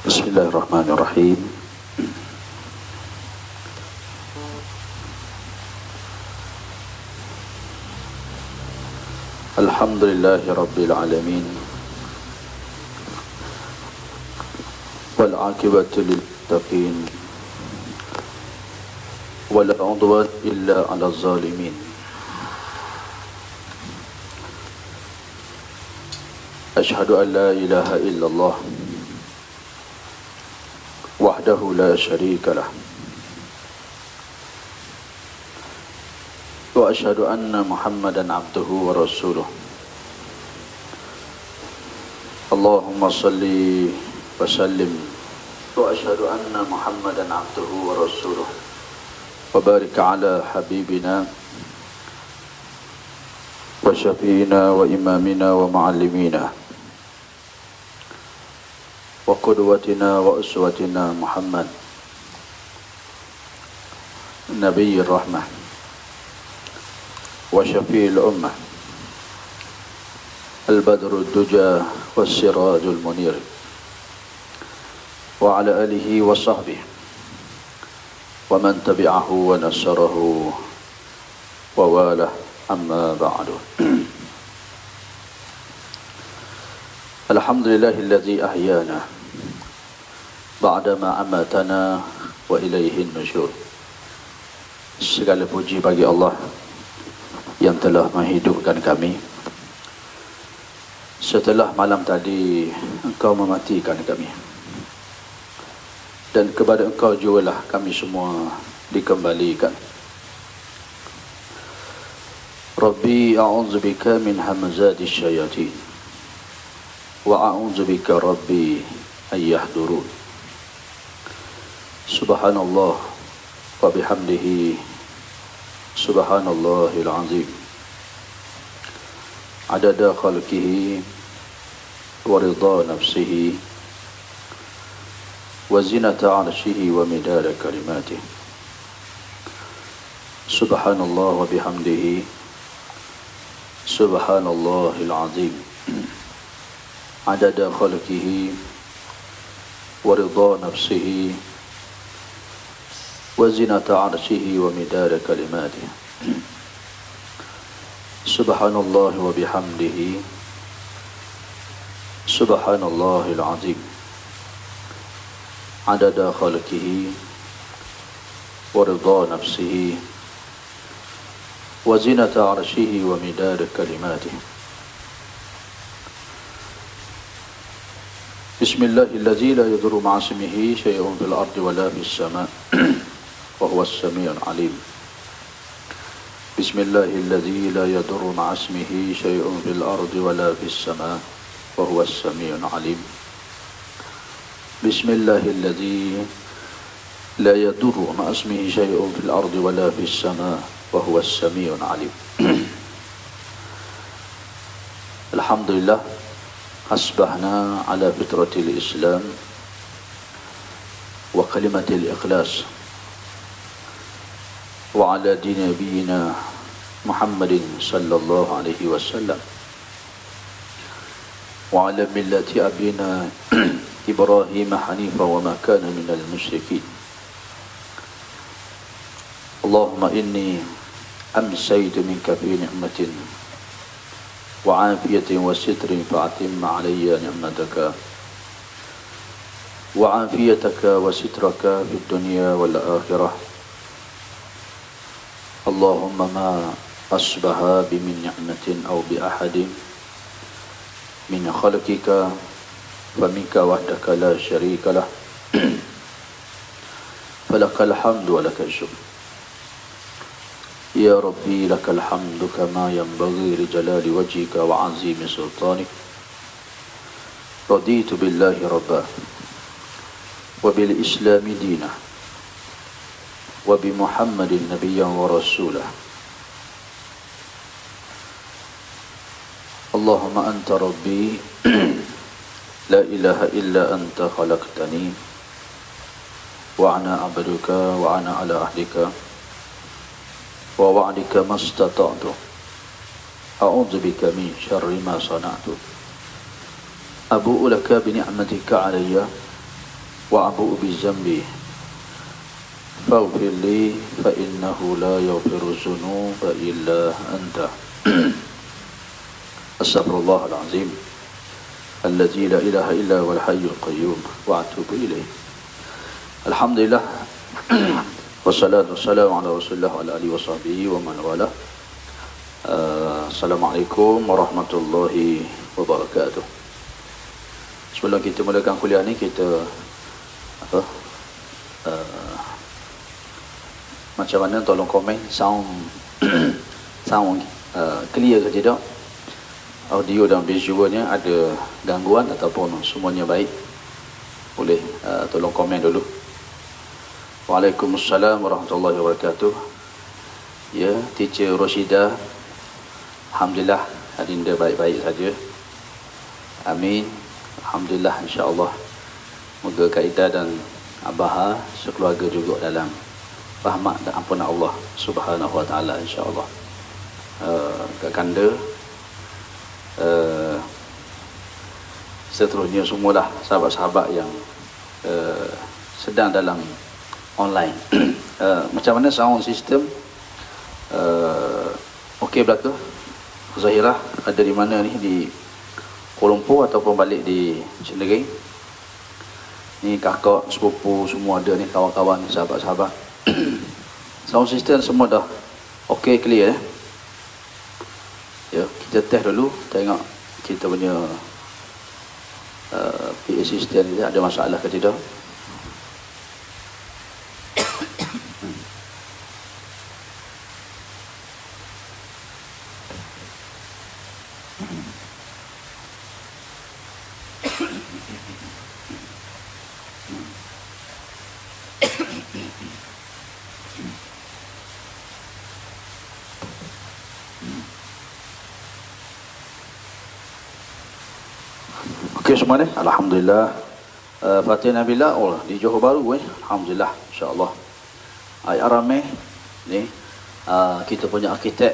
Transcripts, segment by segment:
Bismillahirrahmanirrahim. Alhamdulillahi Rabbil Alamin. Wal aqibatu lil muttaqin. Wala udwan illa 'alal zalimin. Ashhadu an la ilaha illallah wahdahu la syarika lah. Wa ashhadu anna Muhammadan abduhu wa rasuluh. Allahumma salli wa sallim. Wa ashhadu anna Muhammadan abduhu wa rasuluh. Wa barik ala habibina wa syafiina wa imamina wa ma'allimina wa qudwatina wa uswatina Muhammad Nabiyyir Rahmah wa syafi'il ummah al-badrud duja was-sirajul munir wa ala alihi wa sahbihi wa man tabi'ahu wa nasarahu wa walah, amma ba'du. Alhamdulillahilladzi ahyana ba'dama amatana wa ilaihin nusyur. Segala puji bagi Allah yang telah menghidupkan kami setelah malam tadi Engkau mematikan kami, dan kepada Engkau jugalah kami semua dikembalikan. Rabbi a'udzubika min hamazati syayatin wa a'udzubika Rabbi ayyahdurun. Subhanallah wa bihamdihi, subhanallahil azim, adada khalqihi wa ridha nafsihi wa zinata arshihi wa midada kalimatihi. Subhanallah wa bihamdihi, subhanallahil azim, adada khalqihi wa ridha nafsihi wa zinata arshihi wa midada kalimatihi. Subhanallah wa bihamdihi, subhanallahil azim, adada khalqihi wa ridha nafsihi wa zinata arshihi wa midada kalimatihi. Bismillahilladzi la yadurru ma'a ismihi syai'un fil ardi wa la fis sama' wa huwa as-sami'ul 'alim. Bismillahilladzi la yadurru ma'a ismihi syai'un fil ardi wa la fis sama' wa huwa as-sami'ul 'alim. Bismillahilladzi la yadurru ma'a ismihi syai'un fil ardi wa la fis sama' wa huwa as-sami'ul 'alim. Alhamdulillah, asbahna ala fitratil Islam wa kalimatil ikhlas wa ala dini nabiyina Muhammadin sallallahu alaihi wasallam wa ala millati abina Ibrahim hanifa wa ma kana minal musyrikin. Allahumma inni amsaytu minka fi ni'matin wa afiyatin wa sitrin fa'atimma alayya ni'mataka wa afiyataka wa sitraka fid dunya wal akhirah. Allahumma ma asbaha bimin ni'matin aw bi ahadin min khalqika faminka wahdaka la syarika lah falakal hamdu wa lakal syukr. Ya Rabbi, lakal hamdu kama yanbaghi li jalali wajhika wa azimi sultanik. Raditu billahi rabba wa bil islami dinah wa bi Muhammadin nabiyyan wa rasulah. Allahumma anta rabbi la ilaha illa anta khalaqtani wa ana abduka wa ana ala ahdika wa wa'dika mastata'tu a'udzu bika min syarri ma sana'tu abu'u laka bi ni'matika 'alayya وأبوء بذنبي فاغفر لي فإنه لا يغفر الذنوب إلا أنت أستغفر الله العظيم الذي لا إله إلا هو الحي القيوم وأتوب إليه. الحمد لله والصلاة والسلام على رسول الله وعلى آله وصحبه ومن والاه. Assalamualaikum warahmatullahi wabarakatuh. Sebelum kita mulakan kuliah ni, kita macam mana tolong komen sound sound clear ke tidak, audio dan visualnya ada gangguan ataupun semuanya baik, boleh tolong komen dulu. Waalaikumsalam warahmatullahi wabarakatuh. Ya, Teacher Roshidah, alhamdulillah adinda baik-baik saja. Amin. Alhamdulillah, insya-Allah. Moga Kak Ida dan Abah sekeluarga juga dalam rahmat dan ampunan Allah Subhanahu wa taala, insya-Allah. Kak Kanda, seterusnya semualah sahabat-sahabat yang sedang dalam online. Macam mana sound system? Okey belaka? Zahirah ada di mana ni? Di Kuala Lumpur ataupun balik di Cendering? Ni kakak, sepupu semua ada ni, kawan-kawan, sahabat-sahabat. Sound system semua dah okey, clear eh? Ya, kita test dulu, tengok kita punya PA system ni ada masalah ke tidak. Okey semua ni, alhamdulillah. Fatih Nabila di Johor Bahru alhamdulillah, insya-Allah. Ayat ramai ni, kita punya arkitek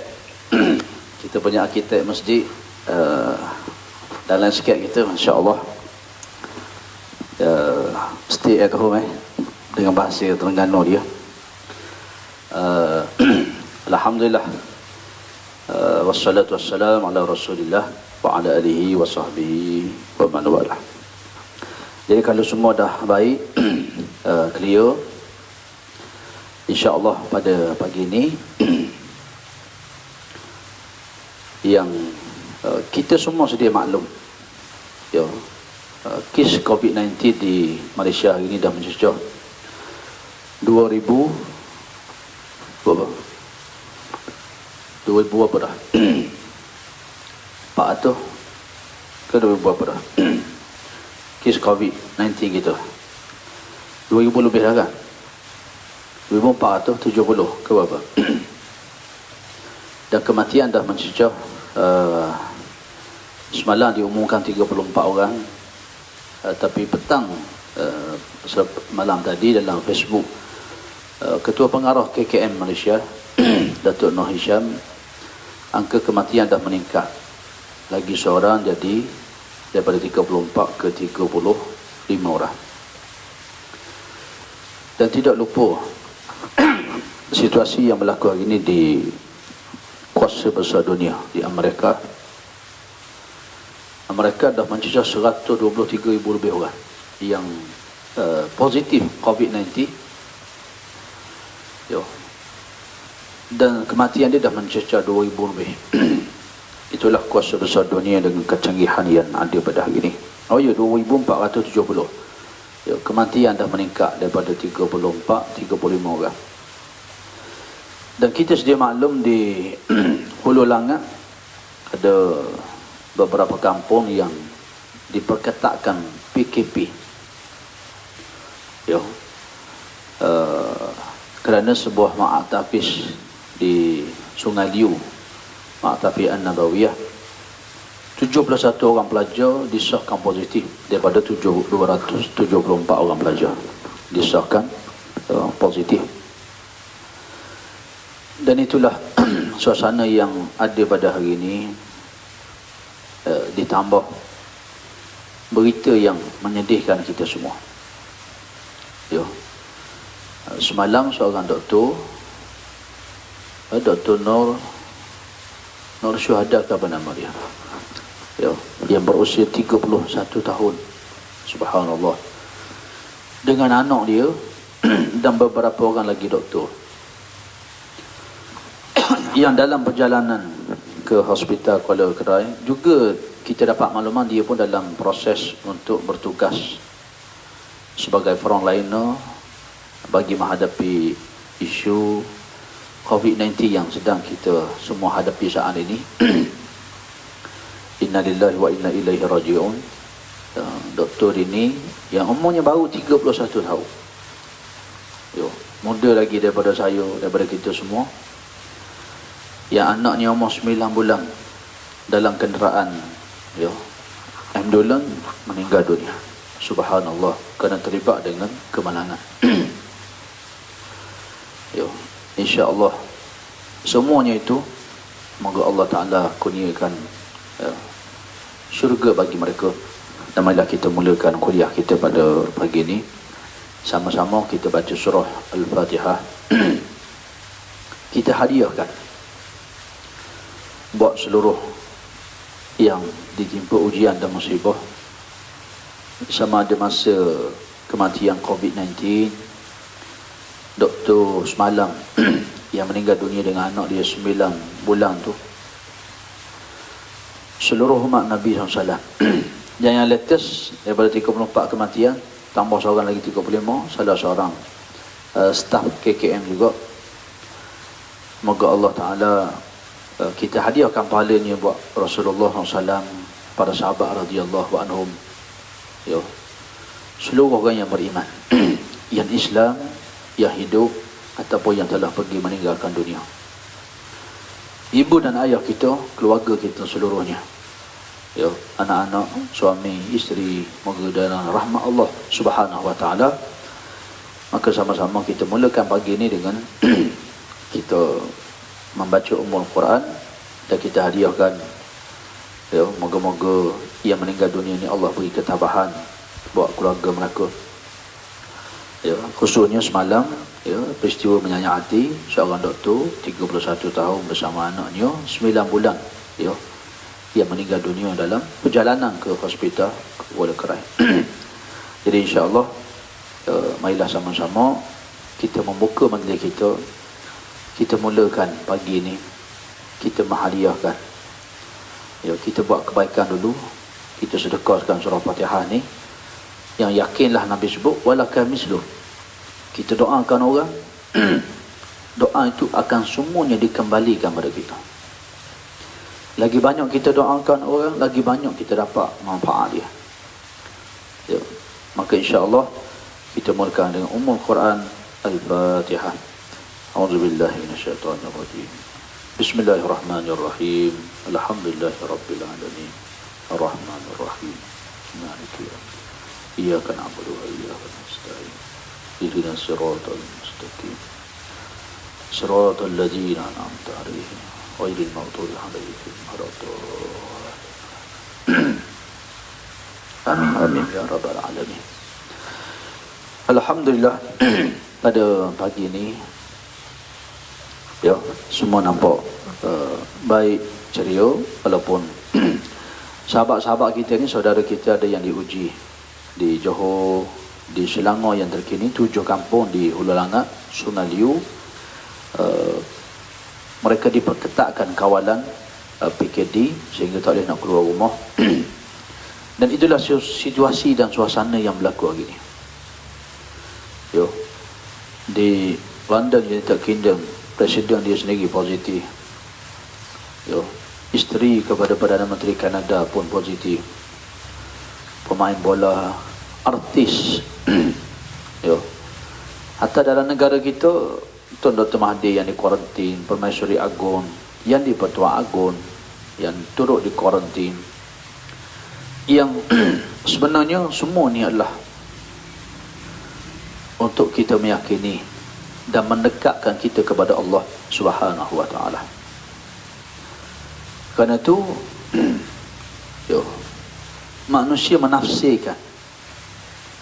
kita punya arkitek masjid dalam sikit kita, insya-Allah. Stay at home dengan bahasa Terengganu dia. Alhamdulillah. Wassalatu wassalamu ala Rasulillah wa ala alihi wa sahbihi wa man walah. Jadi kalau semua dah baik, clear, insya-Allah pada pagi ini yang kita semua sedia maklum, ya, kes COVID-19 di Malaysia hari ini dah mencecah 2000 berapa? 2000 apa dah? 400 ke 2000 berapa dah? Kes COVID-19 kita 2000 lebih dah kan? 2470 ke berapa? Dan kematian dah mencecah, semalam diumumkan 34 orang, tapi petang malam tadi dalam Facebook, Ketua Pengarah KKM Malaysia Datuk Noh Hisham, angka kematian dah meningkat lagi seorang, jadi daripada 34 ke 35 orang. Dan tidak lupa situasi yang berlaku hari ini di kuasa besar dunia, di Amerika. Amerika dah mencecah 123,000 lebih orang yang positif COVID-19. Yo. Dan kematian dia dah mencecah 2,000 lebih. Itulah kuasa besar dunia dengan kecanggihan yang ada pada hari ini. Oh ya, 2,470. Ya, kematian dah meningkat daripada 35 orang. Dan kita sedia maklum di Hulu Langat ada beberapa kampung yang diperketatkan PKP. Ya. Kerana sebuah ma'atafis di Sungai Liu, Ma'atafi An-Nabawiyah, 71 orang pelajar disahkan positif daripada 274 orang pelajar disahkan positif. Dan itulah suasana yang ada pada hari ini, ditambah berita yang menyedihkan kita semua. semalam seorang doktor, Dr. Nur Syuhada ke apa nama dia? Ya, yang berusia 31 tahun. Subhanallah. Dengan anak dia dan beberapa orang lagi doktor. Yang dalam perjalanan ke hospital Kuala Kerai juga kita dapat makluman dia pun dalam proses untuk bertugas sebagai frontliner bagi menghadapi isu COVID-19 yang sedang kita semua hadapi saat ini. Inna lillahi wa inna ilaihi raji'un. Doktor ini yang umurnya baru 31 tahun. Yo, muda lagi daripada saya, daripada kita semua. Yang anaknya umur 9 bulan dalam kenderaan, yo, ambulans meninggal dunia. Subhanallah, kerana terlibat dengan kemalangan. Yo, insya-Allah semuanya itu semoga Allah Taala kurniakan syurga bagi mereka. Dan marilah kita mulakan kuliah kita pada pagi ini. Sama-sama kita baca surah Al-Fatihah. Kita hadiahkan buat seluruh yang ditimpa ujian dan musibah, sama ada masa kematian COVID-19, doktor semalam yang meninggal dunia dengan anak dia 9 bulan tu, seluruh umat Nabi SAW. Dan yang latest daripada 34 kematian, tambah seorang lagi 35, salah seorang staf KKM juga. Semoga Allah Ta'ala kita hadiahkan pahalanya buat Rasulullah SAW, para sahabat radhiyallahu anhum, ya, seluruh orang yang beriman, yang Islam, yang hidup ataupun yang telah pergi meninggalkan dunia. Ibu dan ayah kita, keluarga kita seluruhnya, ya, anak-anak, suami, isteri, moga dalam rahmat Allah Subhanahu wa taala. Maka sama-sama kita mulakan pagi ini dengan kita membaca Ummul Quran dan kita hadiahkan, ya, moga-moga yang meninggal dunia ini Allah beri ketabahan buat keluarga mereka. Ya, khususnya semalam, ya, peristiwa menyayat hati seorang doktor 31 tahun bersama anaknya 9 bulan, ya, yang meninggal dunia dalam perjalanan ke hospital Kuala Kerai. Jadi insya-Allah, marilah sama-sama kita membuka majlis kita. Kita mulakan pagi ini, kita menghadiahkan, ya, kita buat kebaikan dulu, kita sedekahkan surah Fatihah ni, yang yakinlah Nabi sebut walaka mislu. Kita doakan orang, doa itu akan semuanya dikembalikan pada kita. Lagi banyak kita doakan orang, lagi banyak kita dapat manfaat dia, ya. Maka insya-Allah kita mulakan dengan Ummul Quran Al-Fatihah. A'udzubillahi minasyaitonir rajim. Bismillahirrahmanirrahim. Alhamdulillahirabbil alamin. Arrahmanir rahim. Maliki yaumiddin. Iyyaka na'budu wa iyyaka nasta'in. Ihdinas siratal mustaqim. Siratal ladzina an'amta 'alaihim ghairil maghdubi 'alaihim waladdallin. Amin amin ya rabbal alamin. Alhamdulillah, pada pagi ini, ya, semua nampak baik, ceria, walaupun sahabat-sahabat kita ni, saudara kita ada yang diuji di Johor, di Selangor yang terkini, 7 kampung di Hulu Langat, Sungai Liu, mereka diperketatkan kawalan PKD sehingga tak boleh nak keluar rumah. Dan itulah situasi dan suasana yang berlaku hari ini. Yo, di London, United Kingdom, Presiden dia sendiri positif. Yo, isteri kepada Perdana Menteri Kanada pun positif. Pemain bola, artis. Yo, hatta dalam negara kita, Tun Dr. Mahathir yang di kuarantin, Permaisuri Agung, yang di Pertua Agung yang turut di kuarantin. Yang sebenarnya semua ni adalah untuk kita meyakini dan mendekatkan kita kepada Allah Subhanahu wa taala. Kerana itu yo, manusia menafsirkan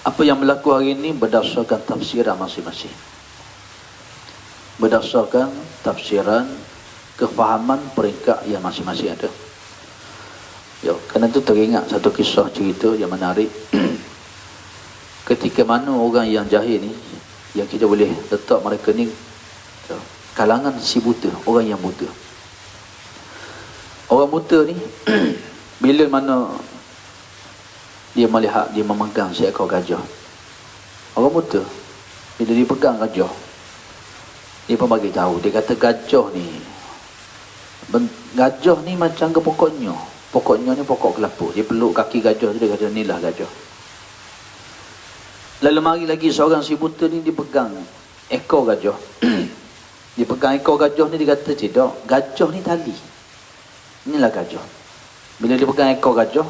apa yang berlaku hari ini berdasarkan tafsiran masing-masing. berdasarkan tafsiran, kefahaman peringkat yang masing-masing ada. Ya, kerana itu teringat satu kisah cerita yang menarik. Ketika mana orang yang jahil ni, yang kita boleh letak mereka ni kalangan si buta, orang yang buta. Orang buta ni bila mana dia melihat, dia memegang seekor gajah. Orang buta bila dia pegang gajah, dia pun bagi tahu, dia kata gajah ni macam ke pokoknya. Pokoknya ni pokok kelapa. Dia peluk kaki gajah tu, dia kata inilah gajah. Lalu mari lagi seorang si buta ni, dia pegang ekor gajah. Dia pegang ekor gajah ni, dia kata tidak, gajah ni tali. Inilah gajah. Bila dia pegang ekor gajah,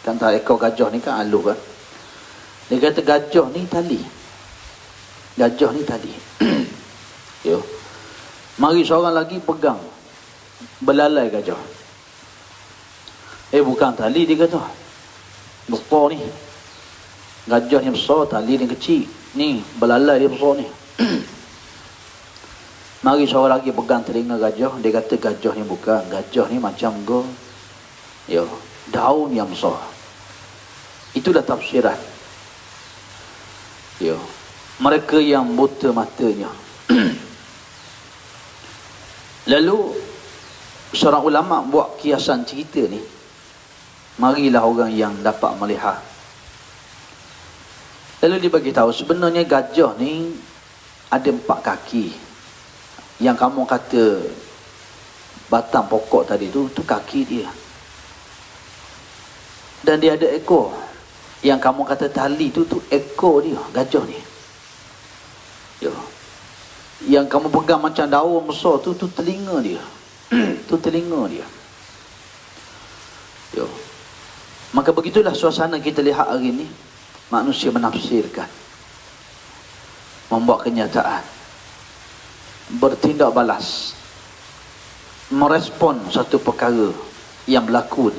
kan tak, ekor gajah ni kan halus kan. Dia kata gajah ni tali. Gajah ni tali. Yo. Mari seorang lagi pegang belalai gajah. Bukan tali, dia kata besar ni. Gajah ni besar, tali ni kecil. Ni belalai dia besar ni. Mari seorang lagi pegang telinga gajah. Dia kata gajah ni bukan, gajah ni macam daun yang besar. Itulah tafsiran. Mereka yang buta matanya. Lalu seorang ulama buat kiasan cerita ni. Marilah orang yang dapat melihat. Lalu dia bagi tahu sebenarnya gajah ni ada 4 kaki. Yang kamu kata batang pokok tadi tu kaki dia. Dan dia ada ekor. Yang kamu kata tali tu ekor dia, gajah ni. Yang kamu pegang macam daun besar tu telinga dia. Tu telinga dia. Maka begitulah suasana kita lihat hari ini. Manusia menafsirkan, membuat kenyataan, bertindak balas, merespon satu perkara yang berlaku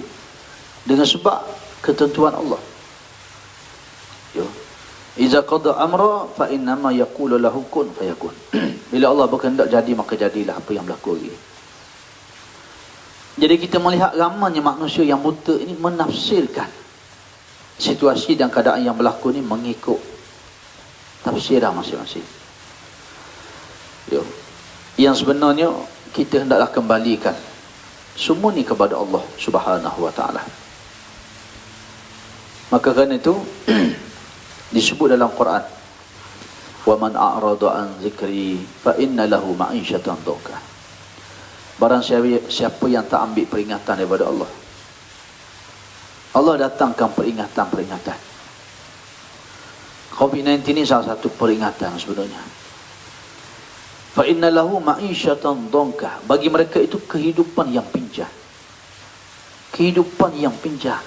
dengan sebab ketentuan Allah. Iza qada amra fa innama yaqulu lahu kun fayakun. Bila Allah berkehendak jadi, maka jadilah apa yang berlaku hari ini. Jadi kita melihat ramainya manusia yang buta ini menafsirkan situasi dan keadaan yang berlaku ni mengikut tafsiran masing-masing. Yang sebenarnya kita hendaklah kembalikan semua ni kepada Allah Subhanahu wa taala. Maka kerana itu disebut dalam Quran, wa man a'rada an zikri fa inna lahu ma'isyatan dhanka. Barang siapa yang tak ambil peringatan daripada Allah, Allah datangkan peringatan. COVID-19 ini salah satu peringatan sebenarnya. Fa inna lahu ma'isyatan dhanka. Bagi mereka itu kehidupan yang pincang. Kehidupan yang pincang.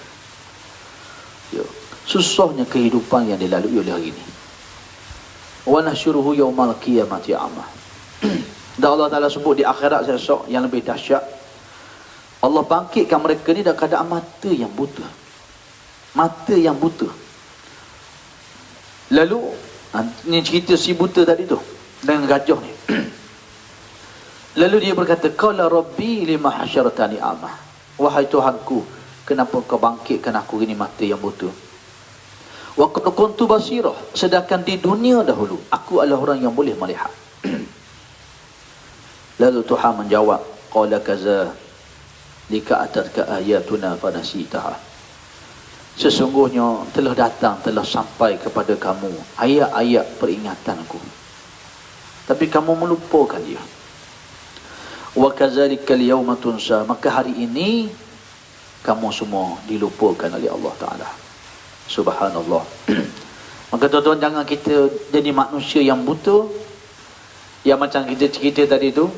Susahnya kehidupan yang dilalui oleh hari ini. Wa nahsyuruhu yaumal qiyamati a'ma. Dan Allah Ta'ala sebut di akhirat esok yang lebih dahsyat, Allah bangkitkan mereka ni dalam keadaan mata yang buta. Mata yang buta. Lalu ni cerita si buta tadi tu dengan gajah ni. Lalu dia berkata, qala rabbi lima hasyartani a'ma. Wahai Tuhanku, kenapa kau bangkitkan aku ini mata yang buta? Wa qad kuntu basirah. Sedangkan di dunia dahulu aku adalah orang yang boleh melihat. Lalu Tuhan menjawab, qala kaza lika atatka ayatuna fanasitaha. Sesungguhnya telah datang, telah sampai kepada kamu ayat-ayat peringatanku, tapi kamu melupakan dia. Wa kadzalika al-yawma tunsa. Maka hari ini kamu semua dilupakan oleh Allah Ta'ala. Subhanallah. Maka tuan-tuan, jangan kita jadi manusia yang buta. Yang macam kita cerita tadi tu,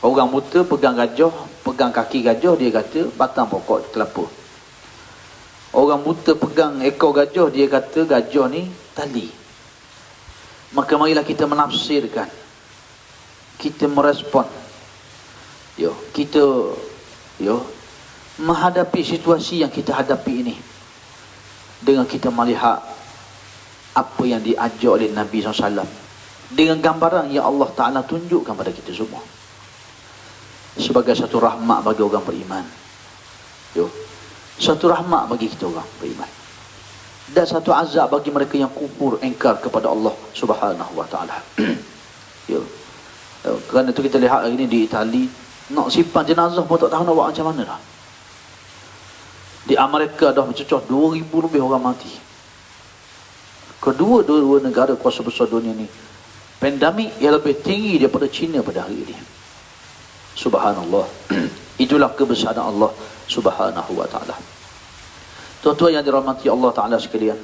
orang buta pegang gajah, pegang kaki gajah, dia kata batang pokok kelapa. Orang buta pegang ekor gajah, dia kata gajah ni tali. Maka marilah kita menafsirkan, kita merespon, kita menghadapi situasi yang kita hadapi ini dengan kita melihat apa yang diajar oleh Nabi SAW, dengan gambaran yang Allah Ta'ala tunjukkan pada kita semua sebagai satu rahmat bagi orang beriman. Satu rahmat bagi kita orang beriman, dan satu azab bagi mereka yang kufur, engkar kepada Allah Subhanahu wa Ta'ala. Kerana itu kita lihat hari ini di Itali, nak simpan jenazah pun tak tahu nak buat macam mana dah. Di Amerika dah mencecah 2,000 lebih orang mati. Kedua-dua negara kuasa besar dunia ni, pandemik yang lebih tinggi daripada China pada hari ini. Subhanallah. Itulah kebesaran Allah Subhanahu wa Ta'ala. Tuan-tuan yang dirahmati Allah Ta'ala sekalian,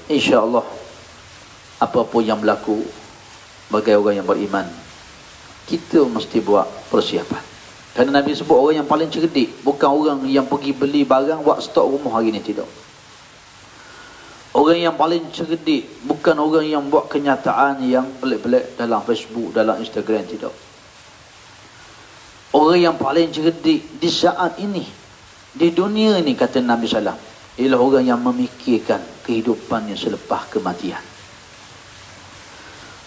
insya-Allah apa-apa yang berlaku bagi orang yang beriman, kita mesti buat persiapan. Kerana Nabi sebut orang yang paling cerdik bukan orang yang pergi beli barang buat stok rumah hari ni, tidak. Orang yang paling cerdik bukan orang yang buat kenyataan yang pelik-pelik dalam Facebook, dalam Instagram, tidak. Orang yang paling cerdik di saat ini, di dunia ini, kata Nabi SAW, ialah orang yang memikirkan kehidupannya selepas kematian.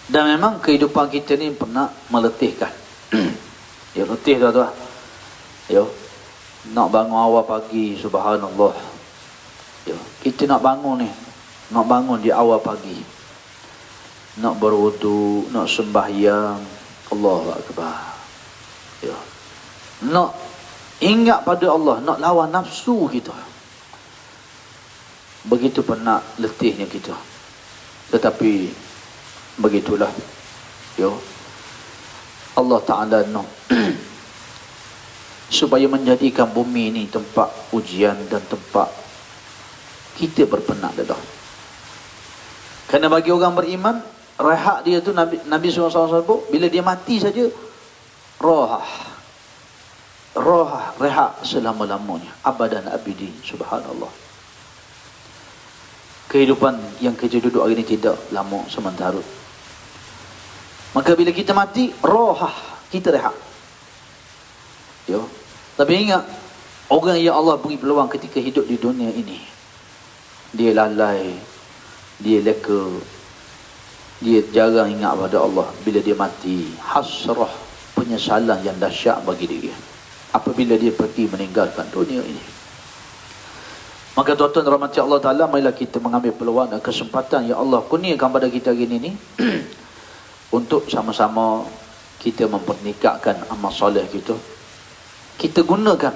Dan memang kehidupan kita ni pernah meletihkan. Letih tuan-tuan. Nak bangun awal pagi, subhanallah. Kita nak bangun ni, nak bangun di awal pagi, nak berwudu, nak sembahyang, Allahu Akbar. Nak ingat pada Allah, nak lawan nafsu kita. Begitu penat, letihnya kita. Tetapi begitulah. Allah Ta'ala nak supaya menjadikan bumi ini tempat ujian dan tempat kita berpenat dah. Kerana bagi orang beriman, rehat dia tu Nabi SAW sebut, bila dia mati saja, rohah, rehat selama-lamanya, abadan abidin. Subhanallah. Kehidupan yang kita duduk hari ini tidak lama, sementara. Maka bila kita mati, rohah, kita rehat. Tapi ingat, orang yang Allah beri peluang ketika hidup di dunia ini, dia lalai, dia leka, dia jarang ingat pada Allah. Bila dia mati, hasrah, penyesalan yang dahsyat bagi dia apabila dia pergi meninggalkan dunia ini. Maka tuan-tuan rahmati Allah Ta'ala, marilah kita mengambil peluang dan kesempatan yang Allah kurniakan pada kita hari ini untuk sama-sama kita mempernikahkan amal soleh kita. Kita gunakan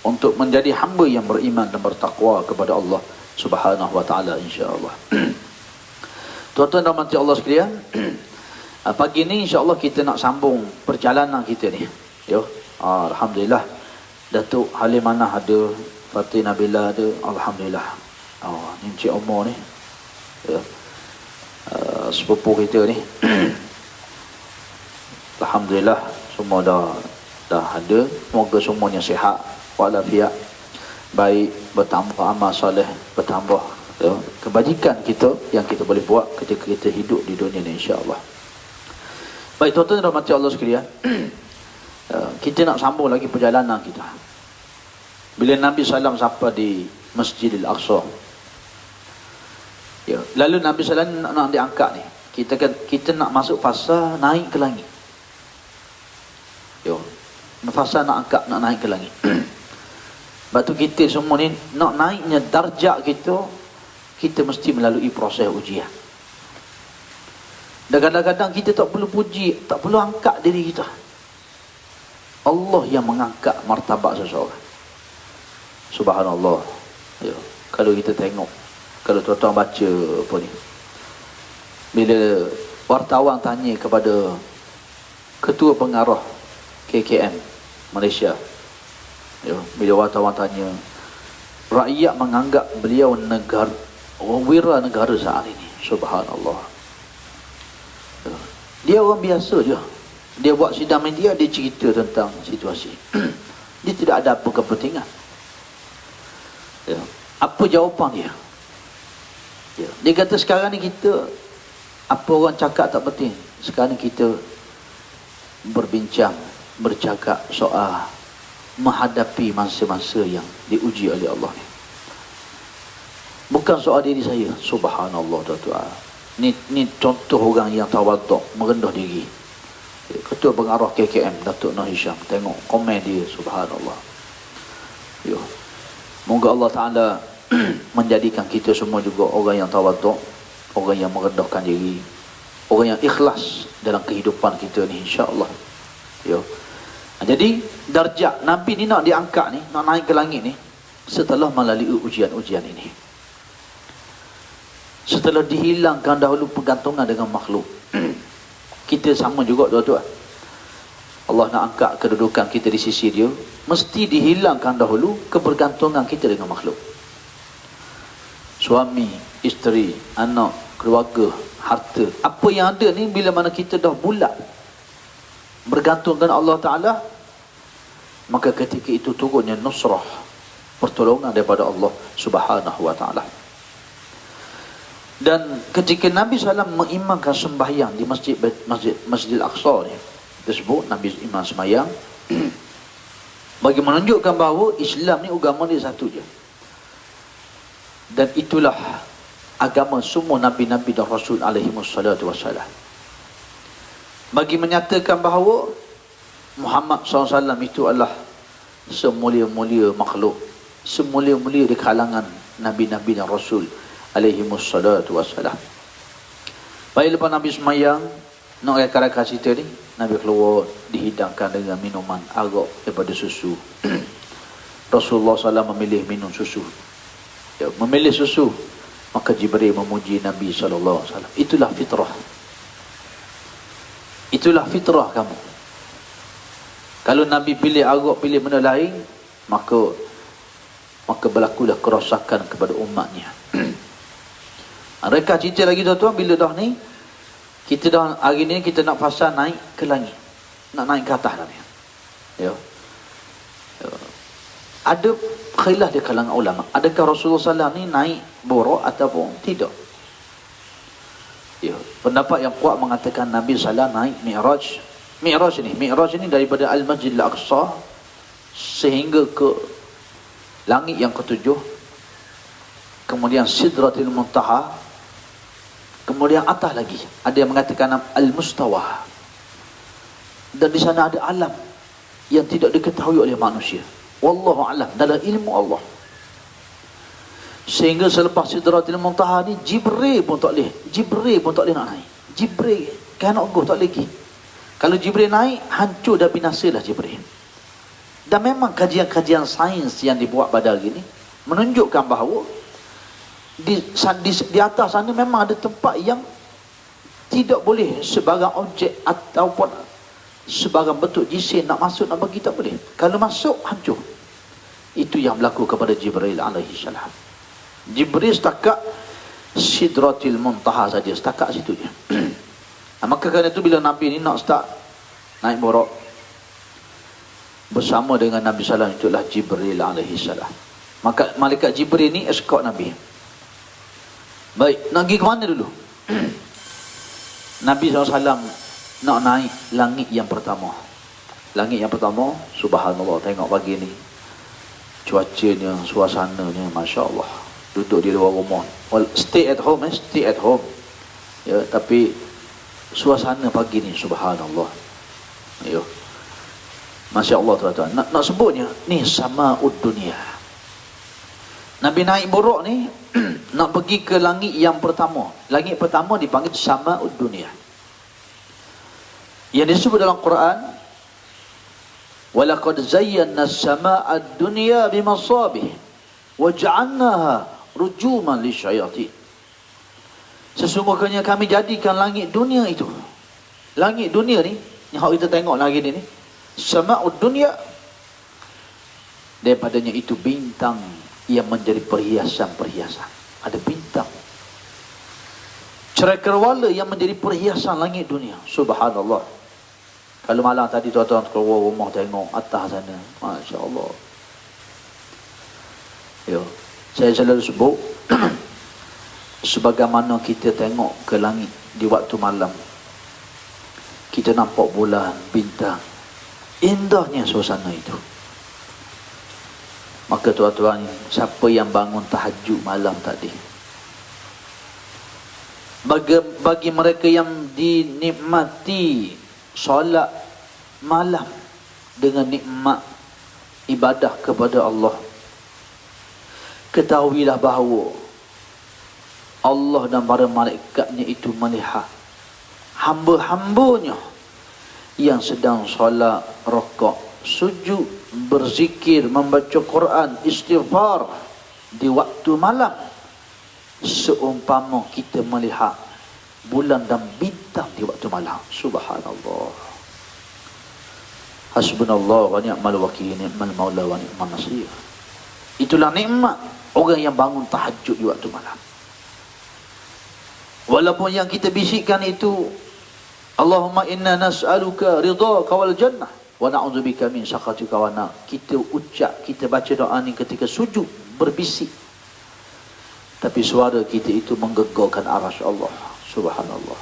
untuk menjadi hamba yang beriman dan bertakwa kepada Allah Subhanahu wa Ta'ala, insya-Allah. Tuan-tuan rahmati Allah sekalian, pagi ni insya-Allah kita nak sambung perjalanan kita ni. Alhamdulillah, Datuk Halimanah ada, Fatih Nabila ada, alhamdulillah. Ni Encik Omar ni, sepupu kita ni. Alhamdulillah, semua dah ada. Semoga semuanya sihat walafiat, baik, bertambah amal soleh, bertambah kebajikan kita yang kita boleh buat ketika kita hidup di dunia ni, insya-Allah. Baik tuan-tuan dan rahmati Allah sekalian, kita nak sambung lagi perjalanan kita. Bila Nabi SAW sampai di Masjidil Aqsa, lalu Nabi SAW nak diangkat ni, kita nak masuk fasa naik ke langit. Fasa nak angkat, nak naik ke langit. Sebab tu kita semua ni nak naiknya darjat kita mesti melalui proses ujian. Dan kadang-kadang kita tak perlu puji, tak perlu angkat diri kita. Allah yang mengangkat martabat seseorang. Subhanallah. Kalau kita tengok, kalau tuan-tuan baca apa ni, bila wartawan tanya kepada ketua pengarah KKM Malaysia, bila wartawan tanya, rakyat menganggap beliau wira negara saat ini. Subhanallah. Dia orang biasa je. Dia buat sidang media, dia cerita tentang situasi. Dia tidak ada apa kepentingan. Apa jawapan dia? Dia kata sekarang ni kita, apa orang cakap tak penting. Sekarang ni kita bercakap soal menghadapi masa-masa yang diuji oleh Allah ni. Bukan soal diri saya. Subhanallah tuan-tuan. Ni contoh orang yang tawaduk, merendah diri. Ketua pengarah KKM Datuk Noh Hisham, tengok komen dia, subhanallah. Yo. Moga Allah Taala menjadikan kita semua juga orang yang tawaduk, orang yang merendahkan diri, orang yang ikhlas dalam kehidupan kita ni, insya-Allah. Yo. Jadi darjat Nabi ni nak diangkat ni, nak naik ke langit ni setelah melalui ujian-ujian ini. Setelah dihilangkan dahulu pergantungan dengan makhluk. Kita sama juga tuan-tuan. Allah nak angkat kedudukan kita di sisi dia, mesti dihilangkan dahulu kebergantungan kita dengan makhluk. Suami, isteri, anak, keluarga, harta, apa yang ada ni, bila mana kita dah bulat bergantung dengan Allah Ta'ala, maka ketika itu turunnya nusrah, pertolongan daripada Allah Subhanahu Wa Ta'ala. Dan ketika Nabi SAW mengimamkan sembahyang di Masjid Al-Aqsa ni, tersebut Nabi imam sembahyang bagi menunjukkan bahawa Islam ni agama dia satu je, dan itulah agama semua Nabi-Nabi dan Rasul alaihi wassalatu wassalam, bagi menyatakan bahawa Muhammad SAW itu adalah semulia-mulia makhluk, semulia-mulia di kalangan Nabi-Nabi dan Rasul alaihi wassalatu wassalam. Baik, lepas Nabi semayang, nak reka-reka cerita ni, Nabi keluar dihidangkan dengan minuman arak daripada susu. Rasulullah SAW memilih minum susu. Ya, memilih susu, maka Jibril memuji Nabi SAW. Itulah fitrah. Itulah fitrah kamu. Kalau Nabi pilih arak, pilih benda lain, maka berlakulah kerosakan kepada umatnya. Mereka cerita lagi tuan-tuan, bila dah ni, kita dah hari ni kita nak pasal naik ke langit, nak naik ke atas dah ni. Ya. Ada khilaf di kalangan ulama, adakah Rasulullah SAW ni naik Buraq ataupun tidak? Ya. Pendapat yang kuat mengatakan Nabi SAW naik Mi'raj. Mi'raj ni daripada Al-Masjid Al-Aqsa sehingga ke langit yang ketujuh, kemudian Sidratil Muntaha, kemudian atas lagi ada yang mengatakan Al-Mustawa, dan di sana ada alam yang tidak diketahui oleh manusia. Wallahu alam, dalam ilmu Allah. Sehingga selepas Sidratil Muntaha ni, Jibril pun tak boleh nak naik. Jibril cannot go, tak boleh pergi. Kalau Jibril naik, hancur dan binasalah Jibril. Dan memang kajian-kajian sains yang dibuat pada hari ini menunjukkan bahawa di atas sana memang ada tempat yang tidak boleh sebarang objek ataupun sebarang bentuk jisim nak masuk, nak pergi, tak boleh. Kalau masuk, hancur. Itu yang berlaku kepada Jibril alaihi salam. Jibril setakat Sidratil Muntaha saja, setakat situ je. Maka kerana itu bila Nabi ni nak start naik Buraq bersama dengan Nabi SAW, itulah Jibril alaihi salam. Maka malaikat Jibril ni escort Nabi. Baik, nak pergi ke mana dulu? Nabi SAW nak naik langit yang pertama. Langit yang pertama, subhanallah, tengok pagi ni cuacanya, suasananya, Masya Allah. Duduk di luar rumah, stay at home. Ya, tapi suasana pagi ni, subhanallah. Ya, Masya Allah tuan-tuan. Nak sebutnya, ni sama'ud dunia. Nabi naik Buraq ni nak pergi ke langit yang pertama. Langit pertama dipanggil sama'ud dunia. Yang disebut dalam Quran, walaqad zayyana as-sama'ad dunya bimasabih wa ja'alnaha rujuman lisyayatin. Sesungguhnya kami jadikan langit dunia itu, langit dunia ni yang kita tengok lagi ni, sama'ud dunya, daripadanya itu bintang yang menjadi perhiasan-perhiasan. Ada bintang cakrawala yang menjadi perhiasan langit dunia. Subhanallah. Kalau malam tadi tuan-tuan keluar rumah tengok atas sana, Masya Allah. Ya, saya selalu sebut sebagaimana kita tengok ke langit di waktu malam, kita nampak bulan, bintang, indahnya suasana itu. Maka tuan-tuan, siapa yang bangun tahajud malam tadi, bagi mereka yang dinikmati solat malam dengan nikmat ibadah kepada Allah, ketahuilah bahawa Allah dan para malaikatnya itu melihat hamba-hambanya yang sedang solat, rakaat, sujud, berzikir, membaca Quran, istighfar di waktu malam, seumpama kita melihat bulan dan bintang di waktu malam. Subhanallah. Hasbunallah wa ni'mal wakil, ni'mal maula wa ni'mal nasir. Itulah nikmat orang yang bangun tahajud di waktu malam. Walaupun yang kita bisikkan itu, Allahumma inna nas'aluka ridhaka wal jannah wa na'udzubika min sakhatika wa nar. Kita ucap, kita baca doa ni ketika sujud, berbisik, tapi suara kita itu menggegorkan arasy Allah. Subhanallah.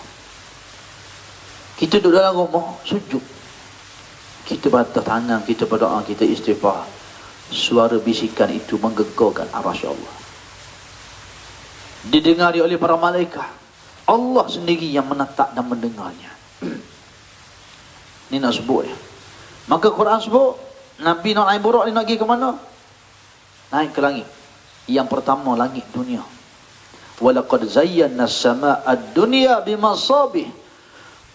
Kita duduk dalam rumah sujud, kita batah tangan, kita berdoa, kita istighfar, suara bisikan itu menggegorkan arasy Allah, didengari oleh para malaikat. Allah sendiri yang menatap dan mendengarnya. Ni nak sebut ya. Maka Quran sebut Nabi nak naik buruk ni nak pergi ke mana? Naik ke langit. Yang pertama, langit dunia. Walaqad zayyana as-samaa'a ad-dunya bimasabih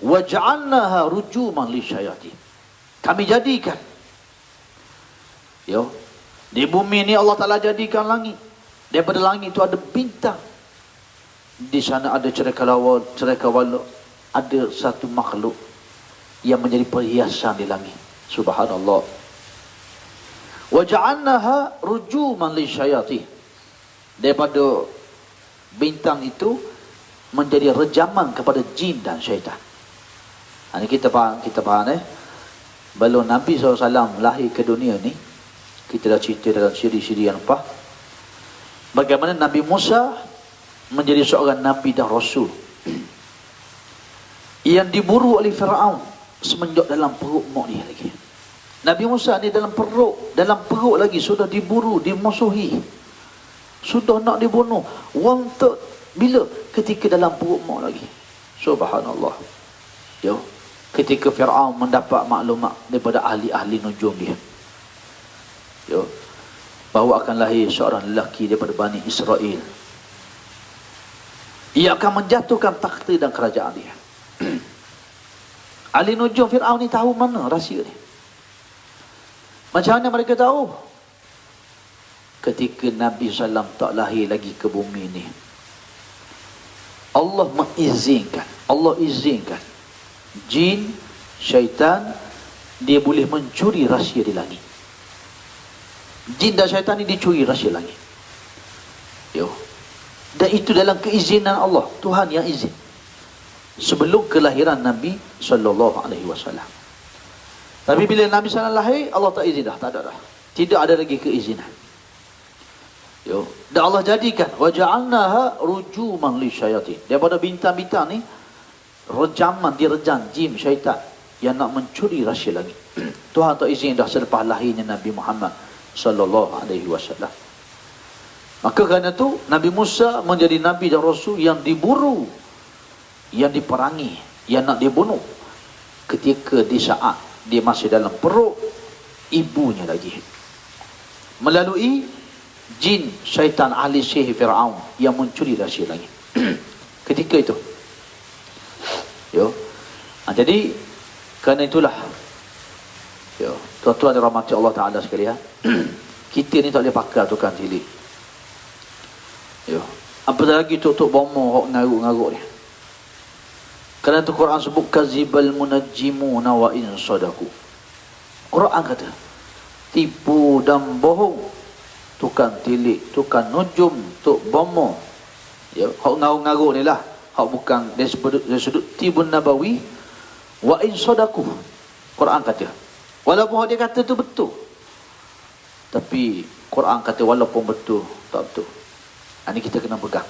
wa ja'alnaha rujuman lisyayatin. Kami jadikan, yo, di bumi ni Allah Ta'ala jadikan langit. Daripada langit itu ada bintang. Di sana ada cerekawala, ada satu makhluk yang menjadi perhiasan di langit. Subhanallah. Wa ja'alnaha rujuman lisyayatin. Daripada bintang itu menjadi rejaman kepada jin dan syaitan. Ini kita faham Belum Nabi SAW lahir ke dunia ni, kita dah cerita dalam siri-siri yang lepas, bagaimana Nabi Musa menjadi seorang Nabi dan Rasul yang diburu oleh Fir'aun semenjak dalam perut mak dia lagi. Nabi Musa ni dalam perut lagi sudah diburu, dimusuhi, sudah nak dibunuh. Wanted bila? Ketika dalam perut mak lagi. Subhanallah. Yo, ketika Fir'aun mendapat maklumat daripada ahli-ahli nujum dia, yo, bahawa akan lahir seorang lelaki daripada Bani Israel, ia akan menjatuhkan takhta dan kerajaan dia. Ahli nujum Fir'aun ni tahu mana rahsia dia. Macam mana mereka tahu? Ketika Nabi SAW tak lahir lagi ke bumi ni, Allah izinkan jin, syaitan, dia boleh mencuri rahsia di langit. Jin dan syaitan ni dicuri rahsia langit. Yo. Dan itu dalam keizinan Allah, Tuhan yang izin. Sebelum kelahiran Nabi SAW. Tapi bila Nabi SAW lahir, Allah tak izin dah, tak ada dah. Tidak ada lagi keizinan. Yo. Dan Allah jadikan wa ja'alnaha rujuman lisyayatin. Daripada bintang-bintang ni, rejaman, direjam jin, syaitan yang nak mencuri rahsia langit. Tuhan tak izin dah selepas lahirnya Nabi Muhammad SAW. Maka kerana itu Nabi Musa menjadi Nabi dan Rasul yang diburu, yang diperangi, yang nak dibunuh ketika di saat dia masih dalam perut ibunya lagi, melalui jin, syaitan, ahli sihir Fir'aun yang mencuri rahsia langit. Ketika itu, yo. Jadi kerana itulah, yo, tuan-tuan dirahmati Allah Ta'ala sekalian, kita ni tak boleh pakai tukang cilik. Yo. Apatah lagi tok bomo hok ngaruk-ngaruk ni. Kerana tu Quran sebut kazibal munajjimuna wa in sadaku. Quran kata tipu dan bohong tukang tilik, tukang nujum, tok bomo, ya, hok ngaruk-ngaruk ni lah, hok bukan dari sudut tibun nabawi wa in sadaku. Quran kata walaupun dia kata tu betul, tapi Quran kata walaupun betul tak betul. Ini kita kena pegang.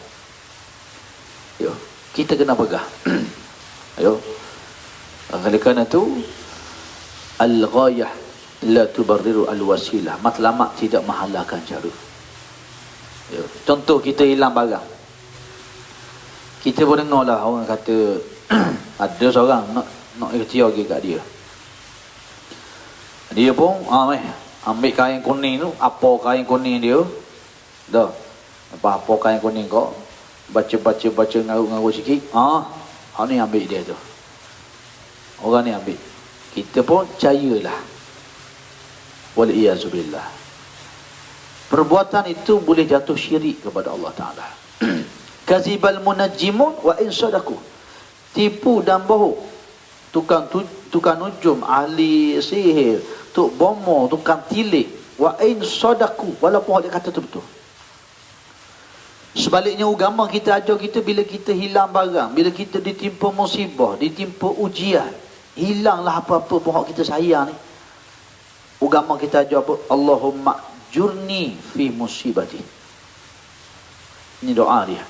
Yo, kita kena pegang. Ayo. Oleh kerana itu, al-ghayah la tubarriru al-wasilah. Matlamat tidak menghalalkan cara. Yo. Contoh kita hilang barang. Kita pun dengar lah orang kata ada seorang nak ikhtiar lagi kat dia. Dia pun ambil kain kuning tu, apa kain kuning dia dah, apa kain kuning kau baca ngaru sikit, ni ambil dia tu, orang ni ambil. Kita pun percayalah. Wal-iyazubillah. Perbuatan itu boleh jatuh syirik kepada Allah Ta'ala. Kazibal munajjimun wa in sadaku. Tipu dan bohong. Tukang nujum, ahli sihir, tuk bomo, tukang tilik, wa in sadaku, walaupun dia kata tu betul. Sebaliknya agama kita ajar kita, bila kita hilang barang, bila kita ditimpa musibah, ditimpa ujian, hilanglah apa-apa pun kita sayang ni. Agama kita ajar apa? Allahumma jurni fi musibati. Ini doa dia.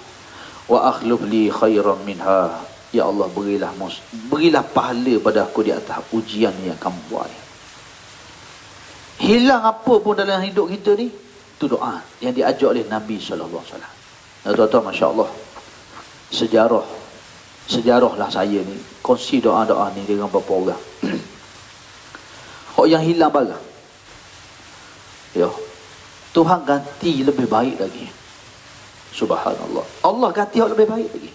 Wa akhluf li khairan minha. Ya Allah, berilah pahala pada aku di atas ujian yang kamu buat. Hilang apa pun dalam hidup kita ni, itu doa yang diajar oleh Nabi SAW. Tuan-tuan, Masya Allah, sejarah lah saya ni kongsi doa-doa ni dengan beberapa orang. Yang hilang barang, ya, Tuhan ganti lebih baik lagi. Subhanallah, Allah ganti lebih baik lagi.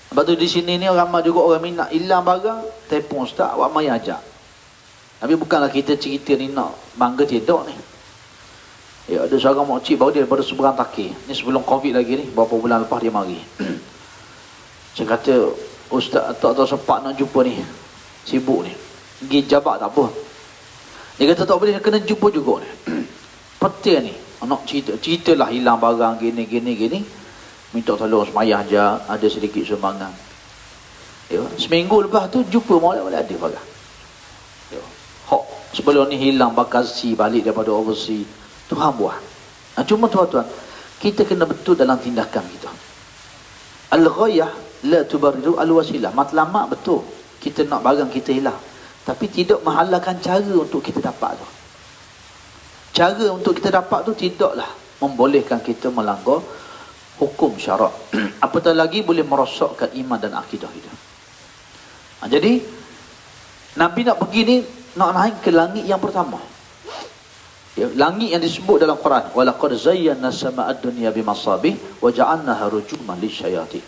Sebab tu di sini ni ramai juga orang minat hilang barang, telefon ustaz, awak mai ajak. Tapi bukanlah kita cerita ni nak bangga tidak ni. Ya, ada seorang makcik baru dia daripada seberang Takir. Ni sebelum Covid lagi ni, beberapa bulan lepas dia mari. Saya kata, ustaz tak tahu sempat nak jumpa ni, sibuk ni, pergi jabat tak apa. Dia kata tak boleh, kena jumpa juga ni. Petir ni, nak ceritalah hilang barang gini, minta tolong semayah je, ada sedikit sumbangan. Ya, seminggu lepas tu jumpa boleh ada barang. Ya, sebelum ni hilang bagasi balik daripada overseas, Tuhan buat. Cuma tuan-tuan, kita kena betul dalam tindakan kita. Al-ghayah la tubarriru al-wasilah. Matlamat betul, kita nak barang kita hilang, tapi tidak menghalalkan cara untuk kita dapat tu. Cara untuk kita dapat tu tidaklah membolehkan kita melanggar hukum syarak. Apatah lagi boleh merosakkan iman dan akidah kita. Jadi Nabi nak pergi ni, nak naik ke langit yang pertama. Ya, langit yang disebut dalam Quran, walaqad zayyana sama'ad dunya bimasabih wa ja'alnaha rujuman lisyayatin.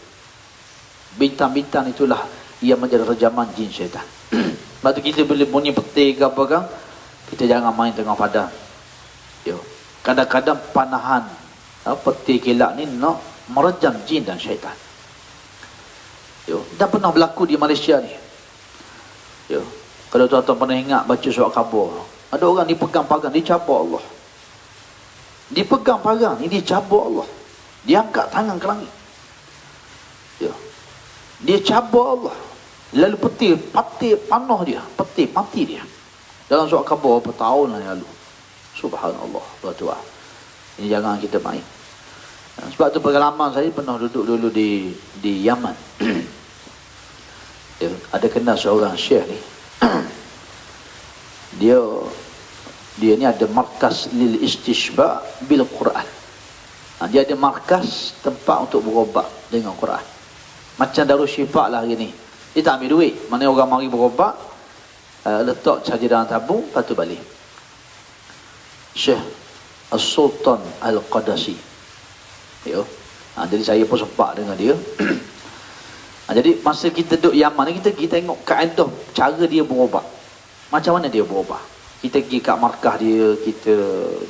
Bintang-bintang itulah yang menjadi rejaman jin syaitan. Sebab tu kita boleh bunyi petir ke apa kan, kita jangan main tengah padang. Ya, kadang-kadang panahan petir kilat ni nak merejam jin dan syaitan. Ya, dah pernah berlaku di Malaysia ni. Ya, kalau tuan-tuan pernah ingat baca surat khabar, ada orang dipegang pagang, dicabar Allah. Dipegang pagang ni, dicabar Allah. Dia angkat tangan ke langit. Ya, dia cabar Allah. Lalu petir panah dia, petir mati dia. Dalam surat khabar berapa tahun yang lalu. Subhanallah, tuan-tuan. Ini jangan kita main. Sebab tu pengalaman saya pernah duduk dulu di Yaman. Ya, ada kenal seorang syekh ni. Dia ni ada markas lil istishba bil Quran. Dia ada markas tempat untuk berobat dengan Quran. Macam Darul Syifa lah hari ni. Dia tak ambil duit. Mana orang mari berobat, letak saja dalam tabung, lepas tu balik. Syekh As-Sultan Al-Qadasi. Ya. Jadi saya pun sempat dengan dia. Jadi masa kita duduk Yaman ni, kita tengok kaedah cara dia berobat. Macam mana dia berobat. Kita pergi kat markah dia, kita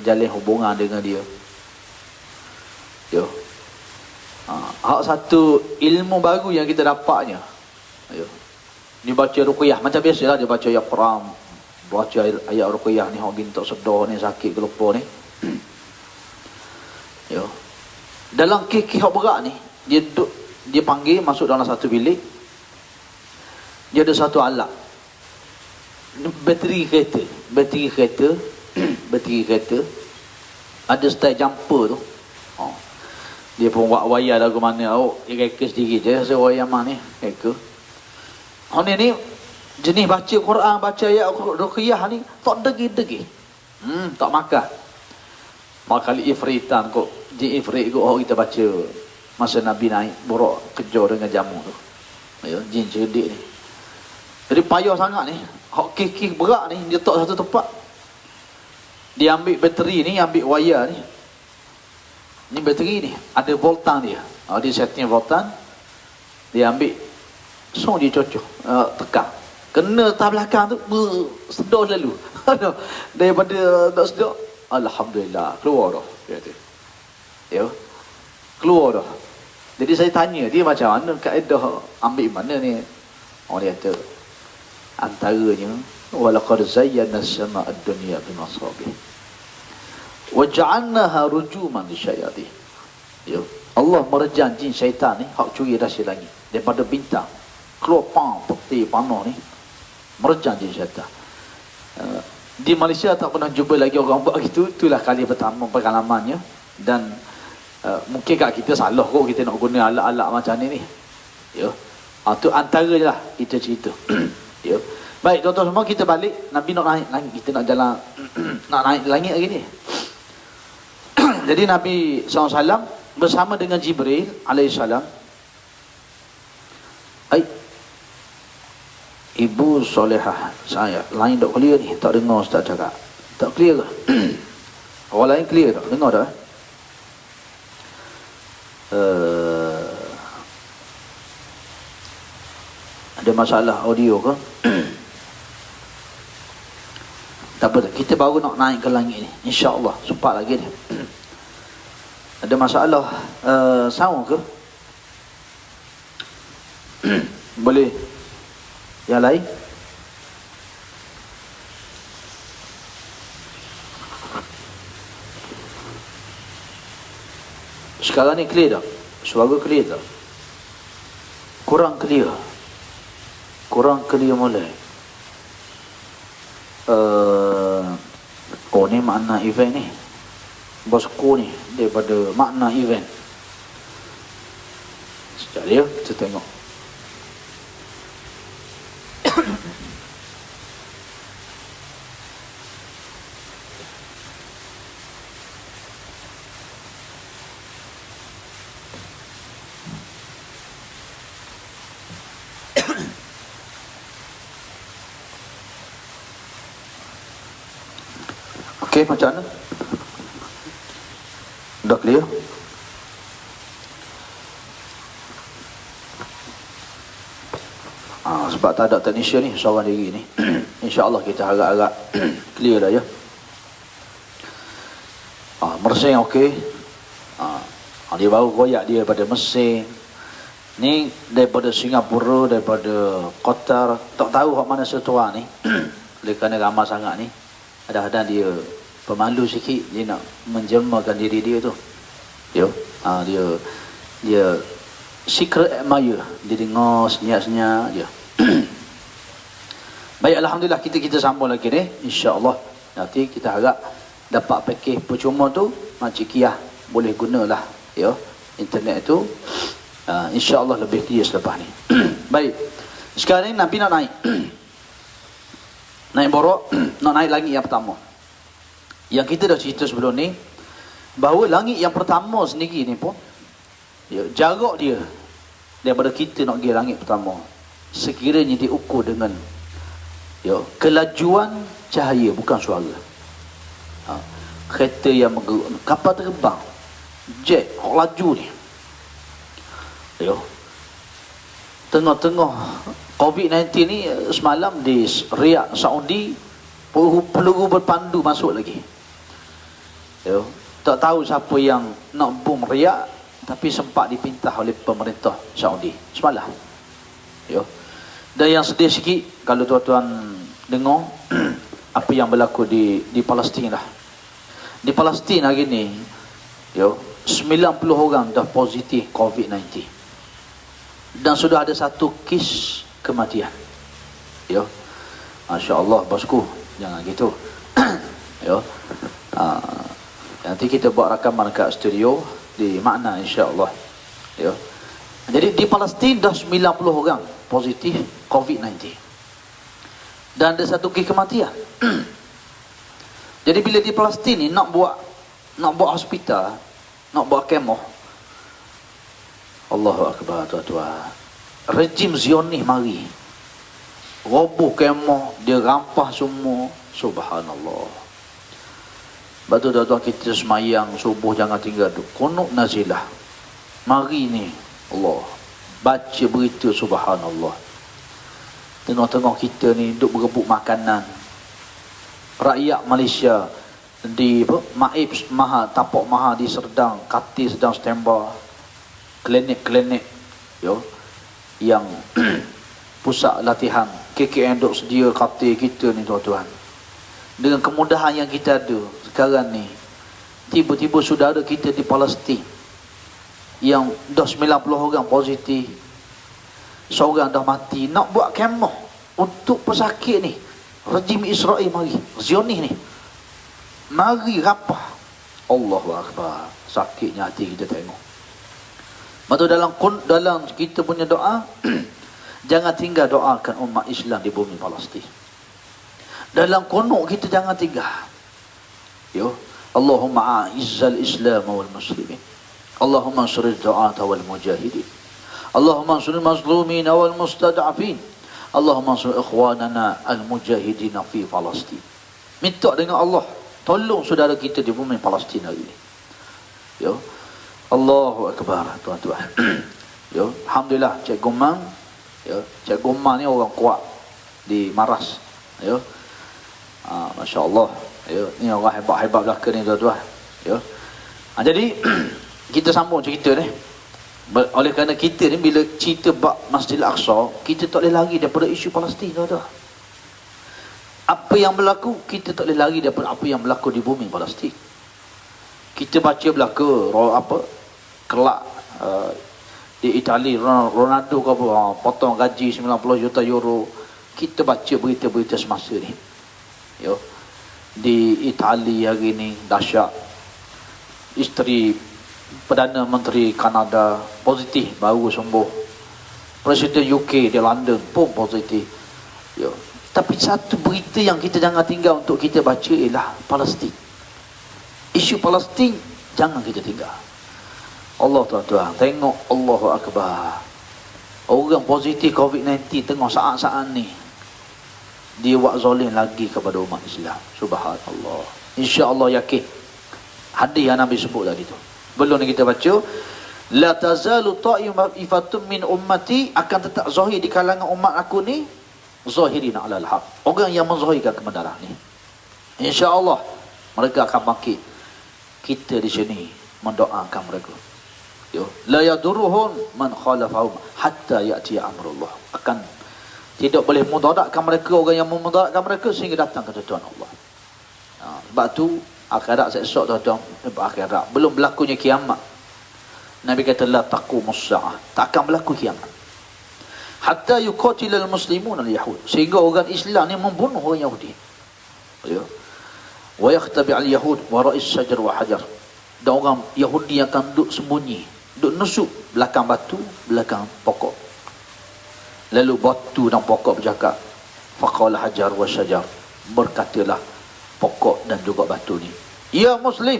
jalin hubungan dengan dia. Ya. Hak satu ilmu baru yang kita dapatnya. Ya. Dia baca ruqyah macam biasalah, dia baca ayat Quran, baca ayat ruqyah ni, hok gintok sedar ni, sakit kelupa ni. Ya. Dalam kes hok berat ni, dia panggil masuk dalam satu bilik. Dia ada satu alat, bateri kereta ada style jumper tu. Dia pun buat wayar lagu mana, dia reka sendiri je, saya wayar mana ni reka. Ni jenis baca Quran, baca ayat ruqyah ni tak degi-degi. Tak makan. Makali ifritan kok, jin ifrit kok kita baca masa Nabi naik borok kejar dengan jamu tu. Ya, jin cerdik ni. Jadi payah sangat ni. Hak kik berat ni dia letak satu tempat. Dia ambil bateri ni, ambil wayar ni. Ni bateri ni, ada voltan dia. Dia setting voltan. Dia ambil, so dia cocok, tekan. Kena tak belakang tu, sedar selalu. Daripada tak sedar, alhamdulillah, keluar dah. Dia kata. Ya, keluar dah. Jadi saya tanya dia macam mana kaedah ambil mana ni. Dia kata, antaranya, walaqad zayyana as-samaa'a ad-dunya bimasabih. Waja'alnaha rujuman lisyayatin. Ya, Allah merejam jin syaitan ni hak curi rahsia langit daripada bintang. Keluar pang peti panah ni merejam jin syaitan. Di Malaysia tak pernah jumpa lagi orang buat gitu. Itulah kali pertama pengalamannya. Dan mungkin kat kita salah kot kita nak guna alat-alat macam ni. Ya. Tu antara je lah kita cerita. Ya. Baik tuan-tuan semua, kita balik. Nabi nak naik langit, kita nak jalan nak naik langit lagi ni. Jadi Nabi SAW bersama dengan Jibril alaihissalam. Ibu solehah saya, lain tak clear ni, tak dengar Ustaz cakap. Tak clear ke? Orang lain clear tak? Dengar tak? Ada masalah audio ke? Tak apa, kita baru nak naik ke langit ni, insya-Allah sempat lagi ni. Ada masalah sound ke? Boleh yang lain? Sekarang ni clear tak? Suara clear tak? Kurang clear. Kurang clear mulai. Oh ni makna event ni. Bosku ni daripada makna event. Sekejap dia, kita tengok. Okey, macam mana? Dah clear? Sebab tak ada technician ni seorang diri ni. InsyaAllah kita harap-harap clear dah ya. Mersing okey. Dia baru koyak dia daripada Mesir. Ni daripada Singapura, daripada Qatar. Tak tahu hak mana setua ni. Oleh kerana ramai sangat ni. Kadang-kadang dia pemalu sikit, dia nak menjelmakan diri dia tu. Dia secret admirer. Dia dengar senyap-senyap je. Baik, alhamdulillah kita sambung lagi ni, insya-Allah. Nanti kita harap dapat pakej percuma tu, Makcik Kiah boleh gunalah ya internet tu. Insya-Allah lebih clear selepas ni. Baik. Sekarang ni Nabi nak naik. Naik borok, nak naik langit yang pertama. Yang kita dah cerita sebelum ni, bahawa langit yang pertama sendiri ni pun, ya, jarak dia daripada kita nak pergi langit pertama, sekiranya diukur dengan ya, kelajuan cahaya, bukan suara. Kereta yang kapal terbang, jet, laju ni. Ya. Tengah-tengah COVID-19 ni, semalam di Riyadh, Saudi, peluru berpandu masuk lagi. Ya. Tak tahu siapa yang nak bom Riyadh, tapi sempat dipintah oleh pemerintah Saudi semalam. Ya. Dan yang sedih sikit, kalau tuan-tuan dengar apa yang berlaku di Palestin lah. Di Palestin hari ni, ya, 90 orang dah positif COVID-19. Dan sudah ada satu kes kematian. Ya. Masya-Allah bosku, jangan gitu. Ya. Nanti kita buat rakaman kat studio di Makna insya-Allah. Ya. Jadi di Palestin dah 90 orang positif COVID-19. Dan ada satu kes kematian. Jadi bila di Palestin ni nak buat hospital, nak buat kemah, Allahu Akbar, tuan-tuan. Rejim Zionis mari. Roboh kemah, dia rampah semua. Subhanallah. Sebab tu tuan-tuan, kita semayang subuh jangan tinggal tu. Qunut nazilah. Mari ni Allah baca berita subhanallah. Tengah-tengah kita ni duk berebut makanan. Rakyat Malaysia di Maib Maha, Tapak Maha di Serdang, Kati sedang standby. Klinik-klinik yo yang pusat latihan KKN duk sedia Kati kita ni tuan-tuan. Dengan kemudahan yang kita ada sekarang ni, tiba-tiba saudara kita di Palestin yang dah 90 orang positif, seorang dah mati, nak buat kemah untuk pesakit ni. Rejim Israel mari, Zionis ni mari rapah. Allahu Akbar. Sakitnya hati kita tengok. Maksud dalam kita punya doa jangan tinggal doakan umat Islam di bumi Palestin. Dalam qunut kita jangan tinggal. Yo, Allahumma a'izzal Islam wal muslimin. Allahumma ansur du'ata wal mujahidin. Allahumma ansur al-mazlumin wal mustad'afin. Allahumma ansur ikhwanana al-mujahidin fi Palestin. Minta dengan Allah, tolong saudara kita di bumi Palestin hari ini. Yo. Allahu Akbar, tuan-tuan. Yo, alhamdulillah Cik Gumang. Yo, Cik Gumang ni orang kuat di Maras. Yo. Masya-Allah. Yo, ni orang hebat-hebat belaka ni tuan-tuan. Yo. Jadi kita sambung cerita ni. Oleh kerana kita ni bila cerita bab Masjidil Aqsa, kita tak boleh lari daripada isu Palestin, tuan-tuan. Apa yang berlaku, kita tak boleh lari daripada apa yang berlaku di bumi Palestin. Kita baca belaka kelak di Itali Ronaldo ke apa, potong gaji 90 juta euro. Kita baca berita-berita semasa ni. Yo. Di Itali hari ni dahsyat. Isteri Perdana Menteri Kanada positif, baru sembuh. Presiden UK di London pun positif. Yo. Tapi satu berita yang kita jangan tinggal untuk kita baca ialah Palestin. Isu Palestin jangan kita tinggal. Allah tuan-tuan, tengok Allahu Akbar. Orang positif COVID-19 tengok saat-saat ni dia buat zalim lagi kepada umat Islam. Subhanallah. Insya-Allah yakin. Hadis yang Nabi sebut tadi tu. Belum ni kita baca, la tazalu ta'ifatun min ummati, akan tetap zahir di kalangan umat aku ni zahirina 'alal haq. Orang yang menzahirkan kebenaran ni. Insya-Allah mereka akan bangkit. Kita di sini mendoakan mereka. Yo, la yaduruhum man khalafahum hatta ya'ti amrullah. Akan tidak boleh mudaratkan mereka orang yang memudaratkan mereka sehingga datang ketentuan Allah. Sebab tu akhirat esok tuan-tuan, akhirat belum berlakunya kiamat. Nabi kata la taqumus saah, tak akan berlaku kiamat. Hatta yuqatilal muslimun al-yahud, sehingga orang Islam ni membunuh orang Yahudi. Ya. Wa yakhtabi al-yahud wa ra'is syajar wa hajar. Dan orang Yahudi akan duduk sembunyi, duduk nusuk belakang batu, belakang pokok. Lalu batu dan pokok bercakap, faqala hajar wa syajar, berkatalah pokok dan juga batu ni, ya muslim,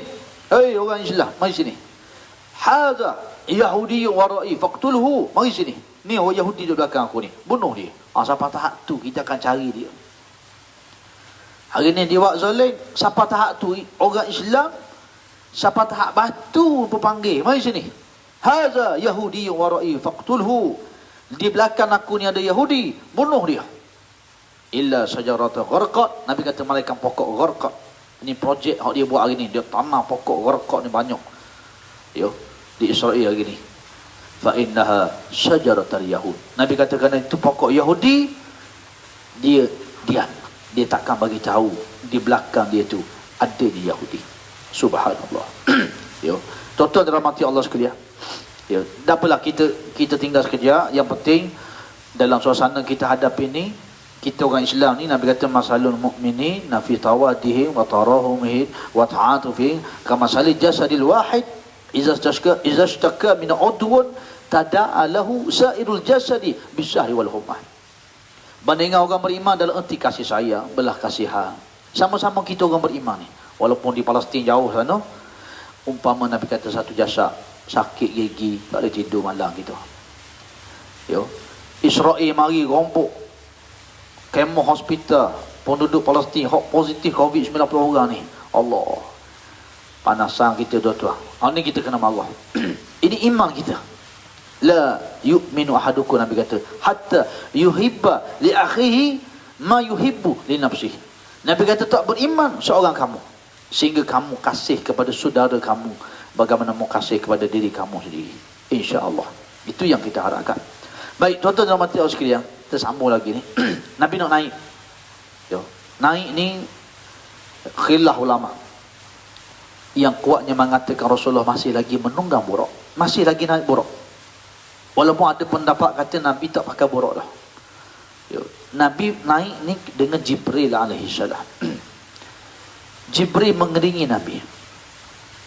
hei orang Islam, mari sini. Hadza yahudi wa ra'i faqtulhu, mari sini. Ni orang Yahudi di belakang aku ni, bunuh dia. Siapa tahap tu kita akan cari dia. Hari ni dia buat zalim, siapa tahap tu orang Islam, siapa tahap batu berpanggil, mari sini. Hadza yahudi wa ra'i faqtulhu. Di belakang aku ni ada Yahudi, bunuh dia. Illa sajarata gharqat, Nabi kata malaikat pokok gharqat. Ini projek yang dia buat hari ni, dia tanam pokok gharqat ni banyak. Yo, di Israel hari ni. Fa innaha syajaratul yahud. Nabi kata kerana itu pokok Yahudi, dia takkan bagi tahu di belakang dia tu ada di Yahudi. Subhanallah. Yo, tuan-tuan dirahmati Allah sekalian. Ya, tak apalah kita tinggal sekejap. Yang penting dalam suasana kita hadapi ni, kita orang Islam ni, Nabi kata masalul mu'minin fi tawadihim wa tarahumihim wa ta'atufihim kama salil jasadil wahid idza ishtaka min udwun tada'a lahu sa'irul jasadi bisahri wal humah. Bandingkan orang beriman dalam erti kasih sayang, belah kasihan. Sama-sama kita orang beriman ni, walaupun di Palestin jauh sana, umpama Nabi kata satu jasad sakit gigi, tak boleh tidur malam gitu. Yo. Israel mari rompok kemah hospital penduduk Palestin hok positif COVID-19 orang ni. Allah. Panasan kita tuan-tuan. Ini kita kena marah. Ini iman kita. La yu'minu ahadukum, Nabi kata, hatta yuhibba li akhihi ma yuhibbu li nafsihi. Nabi kata tak beriman seorang kamu sehingga kamu kasih kepada saudara kamu bagaimana mau kasih kepada diri kamu sendiri. Insya-Allah. Itu yang kita harapkan. Baik, tuan-tuan dan puan-puan sekalian, kita sambung lagi ni. Nabi nak naik. Yo, naik ni khilaf ulama. Yang kuatnya mengatakan Rasulullah masih lagi menunggang buruk, masih lagi naik buruk. Walaupun ada pendapat kata Nabi tak pakai buruk dah. Yo, Nabi naik ni dengan Jibril alaihi salam. Jibril mengiringi Nabi.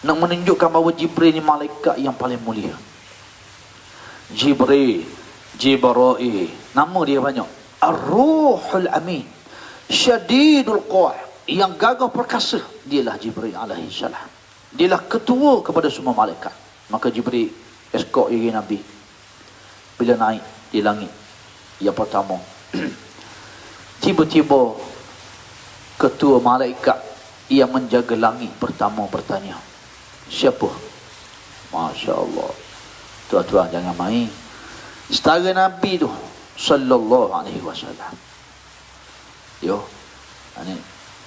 Nak menunjukkan bahawa Jibril ni malaikat yang paling mulia. Jibril, nama dia banyak. Ar-Ruhul Amin, Syadidul Quwa, yang gagah perkasa. Dialah Jibril alaihi salam. Dialah ketua kepada semua malaikat. Maka Jibril escort diri Nabi. Bila naik di langit yang pertama, tiba-tiba ketua malaikat yang menjaga langit pertama bertanya, siapa? Masya Allah. Tuan-tuan jangan main. Setara Nabi tu sallallahu alaihi wasallam. Yo. Ini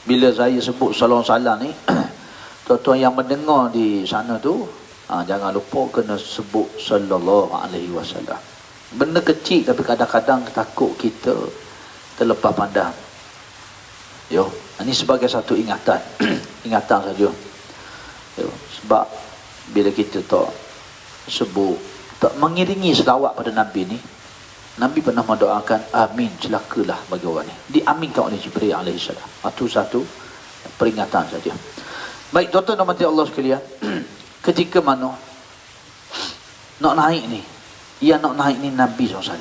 bila saya sebut sallallahu alaihi wasallam ni, tuan-tuan yang mendengar di sana tu, jangan lupa kena sebut sallallahu alaihi wasallam. Benda kecil tapi kadang-kadang takut kita terlepas pandang. Yo, ini sebagai satu ingatan. Ingatan saja. Yo, sebab bila kita tak sebut, tak mengiringi selawat pada Nabi ni, Nabi pernah mendoakan amin celakalah bagi orang ni. Diaminkan oleh Jibril alaihissalam. Itu satu peringatan saja. Baik, tuan-tuan dan puan-puan Allah sekalian, ketika mana nak naik ni, yang nak naik ni Nabi SAW.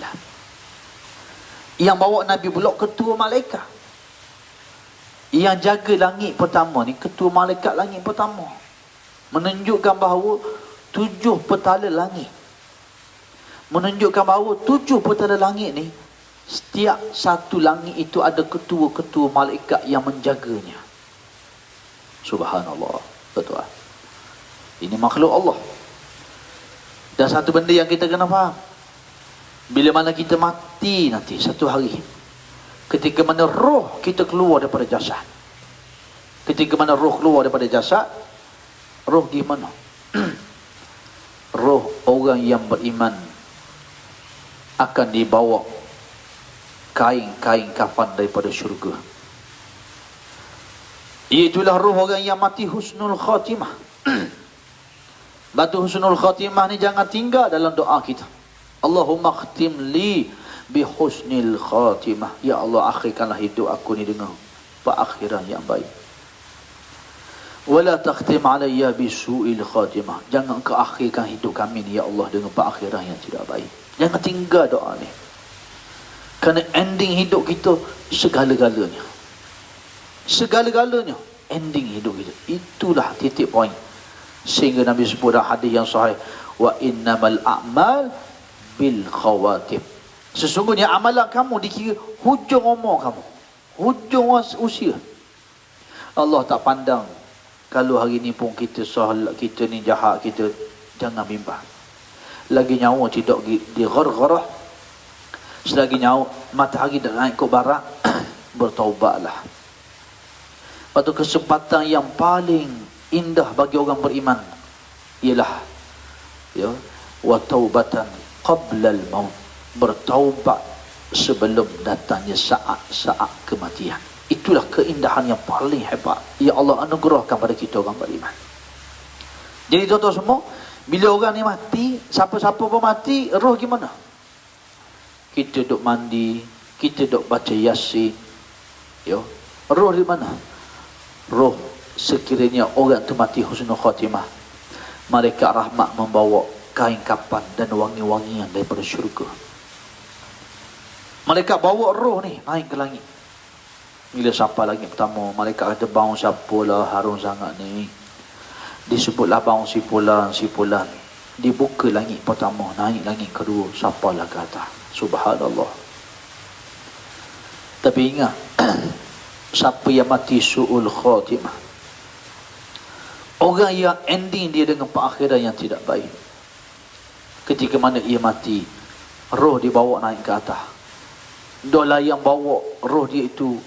Yang bawa Nabi pula ketua malaikat. Yang jaga langit pertama ni ketua malaikat langit pertama. Menunjukkan bahawa 7 petala langit. Menunjukkan bahawa 7 petala langit ni, setiap satu langit itu ada ketua-ketua malaikat yang menjaganya. Subhanallah. Betul. Ini makhluk Allah. Dan satu benda yang kita kena faham, bila mana kita mati nanti satu hari, ketika mana roh kita keluar daripada jasad, ketika mana roh keluar daripada jasad, roh di mana? Roh orang yang beriman akan dibawa kain-kain kafan daripada syurga. Iaitulah roh orang yang mati husnul khatimah. Batu husnul khatimah ni jangan tinggal dalam doa kita. Allahumma khtim li bi husnil khatimah. Ya Allah, akhirkanlah hidup aku ni dengan perakhiran yang baik. Wala takhtim alayya bi su'il khatimah. Jangan kau akhirkan hidup kami ni ya Allah dengan perakhiran yang tidak baik. Jangan tinggal doa ni. Kerana ending hidup kita segala-galanya. Segala-galanya ending hidup kita. Itulah titik poin. Sehingga Nabi sebut dalam hadis yang sahih, wa innamal a'mal bil khawatim. Sesungguhnya amalan kamu dikira hujung umur kamu, hujung usia. Allah tak pandang kalau hari ni pun kita salah, kita ni jahat, kita jangan bimbang. Lagi nyawa tidak di ghargharah, selagi nyawa matahari dah naik ke barat, bertaubatlah. Lepas tu kesempatan yang paling indah bagi orang beriman ialah ya, wa taubatan qabla al-maut, bertaubat sebelum datangnya saat-saat kematian. Itulah keindahan yang paling hebat ya Allah anugerahkan pada kita orang beriman. Jadi tuan-tuan semua, bila orang ni mati, siapa-siapa pun mati, roh gimana? Kita duk mandi, kita duk baca Yasin, ya, roh di mana? Roh sekiranya orang tu mati husnul khatimah, malaikat rahmat membawa kain kapan dan wangi-wangian daripada syurga. Malaikat bawa roh ni naik ke langit. Bila sampai langit pertama, malaikat kata, bau siapalah harum sangat ni? Disebutlah bau si fulan, si fulan. dibuka langit pertama, naik langit kedua, sampailah ke atas. Subhanallah. Tapi ingat, siapa yang mati su'ul khatimah, orang yang ending dia dengan perakhiran yang tidak baik, ketika mana ia mati, roh dibawa naik ke atas. Dolah yang bawa roh dia itu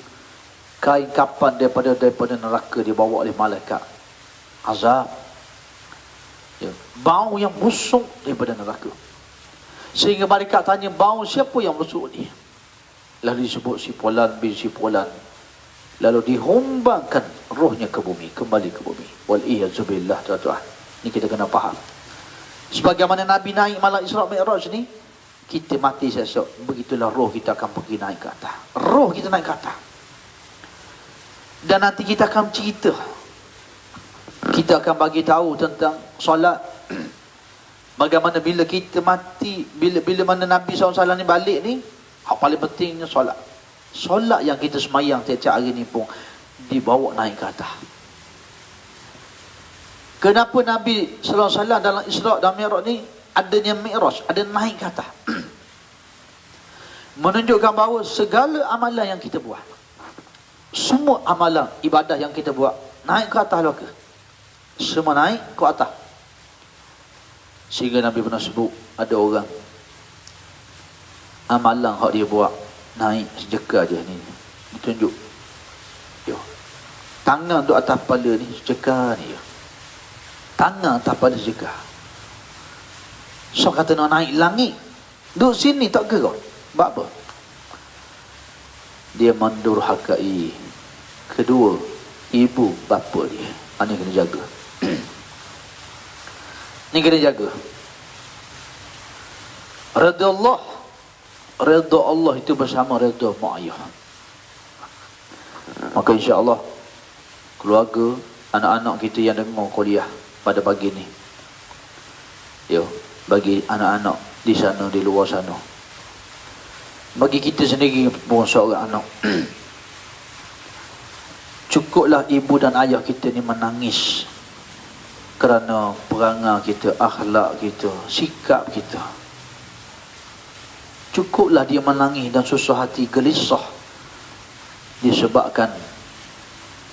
kain kapan daripada neraka, dibawa oleh malaikat azab, ya, bau yang busuk daripada neraka, sehingga malaikat tanya, bau siapa yang busuk ni? Lalu disebut si Fulan bin si Fulan. Lalu dihumbangkan rohnya ke bumi, kembali ke bumi. Wal-iyazubillah, tuan-tuan. Ini kita kena faham. Sebagaimana Nabi naik malam Isra' Mi'raj ni, kita mati esok, begitulah roh kita akan pergi naik ke atas. Roh kita naik ke atas. Dan nanti kita akan cerita. Kita akan bagi tahu tentang solat. Bagaimana bila kita mati, bila mana Nabi SAW ni balik ni, hak paling pentingnya solat. Solat yang kita semayang tiap-tiap hari ni pun dibawa naik ke atas. Kenapa Nabi SAW dalam Isra' dan Mi'raj ni adanya Mi'raj, ada naik ke atas? Menunjukkan bahawa segala amalan yang kita buat, semua amalan ibadah yang kita buat, naik ke atas loka. Semua naik ke atas. Sehingga Nabi pernah sebut, ada orang amalan yang dia buat naik sejeka je ni, ditunjuk. Yo. Tangan duduk atas kepala ni, sejeka ni. Yo. Tangan atas kepala sejeka. So kata nak naik langit, duduk sini tak ke kau? Sebab apa? Dia mendurhakai kedua ibu bapa dia. Ini kena jaga. Ini kena jaga. Redha Allah itu bersama redha mak ayah. Maka insya-Allah keluarga, anak-anak kita yang dengar kuliah pada pagi ni, yo, bagi anak-anak di sana, di luar sana, bagi kita sendiri pun seorang anak, cukuplah ibu dan ayah kita ni menangis kerana perangai kita, akhlak kita, sikap kita. Cukuplah dia menangis dan susah hati, gelisah disebabkan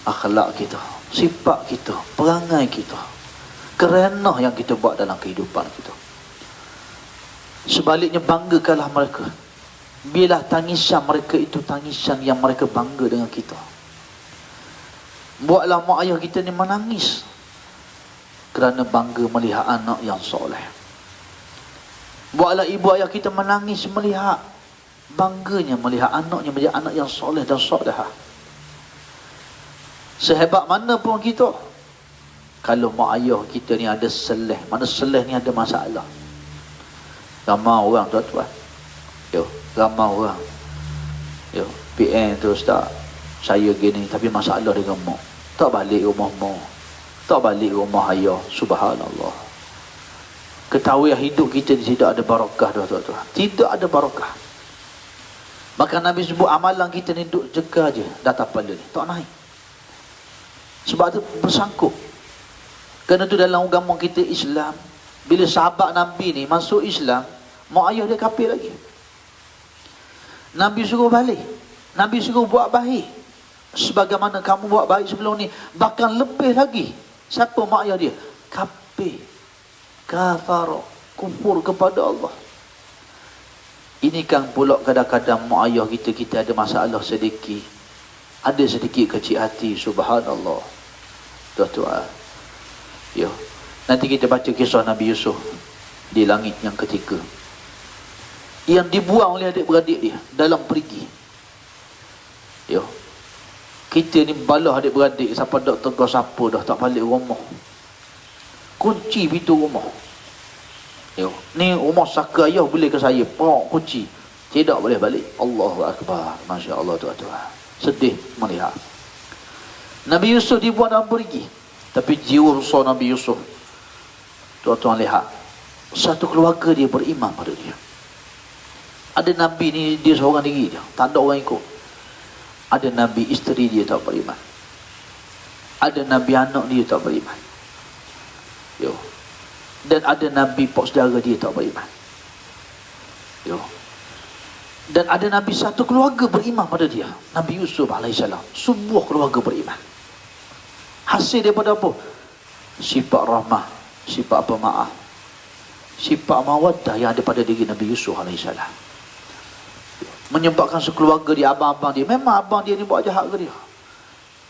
akhlak kita, sifat kita, perangai kita, kerana yang kita buat dalam kehidupan kita. Sebaliknya, banggakanlah mereka. Biarlah tangisan mereka itu tangisan yang mereka bangga dengan kita. Buatlah mak ayah kita ni menangis kerana bangga melihat anak yang soleh. Buatlah ibu ayah kita menangis melihat, bangganya melihat anaknya menjadi anak yang soleh dan solehah. Sehebat mana pun kita, kalau mak ayah kita ni ada seleh, mana seleh ni ada masalah. Ramai orang tuan-tuan, yo, ramai orang, yo, PM tu ustaz, saya gini tapi masalah dengan mak, tak balik rumah mak, tak balik rumah ayah. Subhanallah. Ketahui hidup kita ni tidak ada barakah dah tuan-tuan. Tidak ada barakah. Maka Nabi sebut amalan kita ni duduk jeka je datang kepala ni, tak naik. Sebab tu bersangkut. Kerana tu dalam agama kita Islam, bila sahabat Nabi ni masuk Islam, mak ayah dia kafir lagi. Nabi suruh balik, Nabi suruh buat baik sebagaimana kamu buat baik sebelum ni, bahkan lebih lagi. Siapa mak ayah dia? Kafir, kafar, kufur kepada Allah. Ini kan pula kadang-kadang mak ayah kita ada masalah sedikit, ada sedikit kecil hati. Subhanallah tuan-tuan. Yo, nanti kita baca kisah Nabi Yusuf di langit yang ketiga, yang dibuang oleh adik-beradik dia dalam perigi. Yo, kita ni balah adik-beradik, siapa dak tegur siapa dah tak balik rumah, kunci pintu rumah. Yo, ni rumah saka ayah boleh ke saya, pok kunci, tidak boleh balik. Allahu Akbar. Masya Allah tuan-tuan, sedih melihat Nabi Yusuf dibuang dalam perigi. Tapi jiwa rusa Nabi Yusuf, tuan-tuan lihat, satu keluarga dia beriman pada dia. Ada Nabi ni dia seorang diri dia, tak ada orang ikut. Ada Nabi isteri dia tak beriman, ada Nabi anak dia tak beriman. Yo, Dan ada Nabi pak saudara dia tak beriman. Yo. Dan ada Nabi satu keluarga beriman pada dia, Nabi Yusuf alaihissalam. Sebuah keluarga beriman. Hasil daripada apa? Sifat rahmah, sifat pemaaf, sifat mawaddah yang ada pada diri Nabi Yusuf alaihissalam. Menyebabkan sekeluarga dia, abang-abang dia, memang abang dia ni buat jahat ke dia,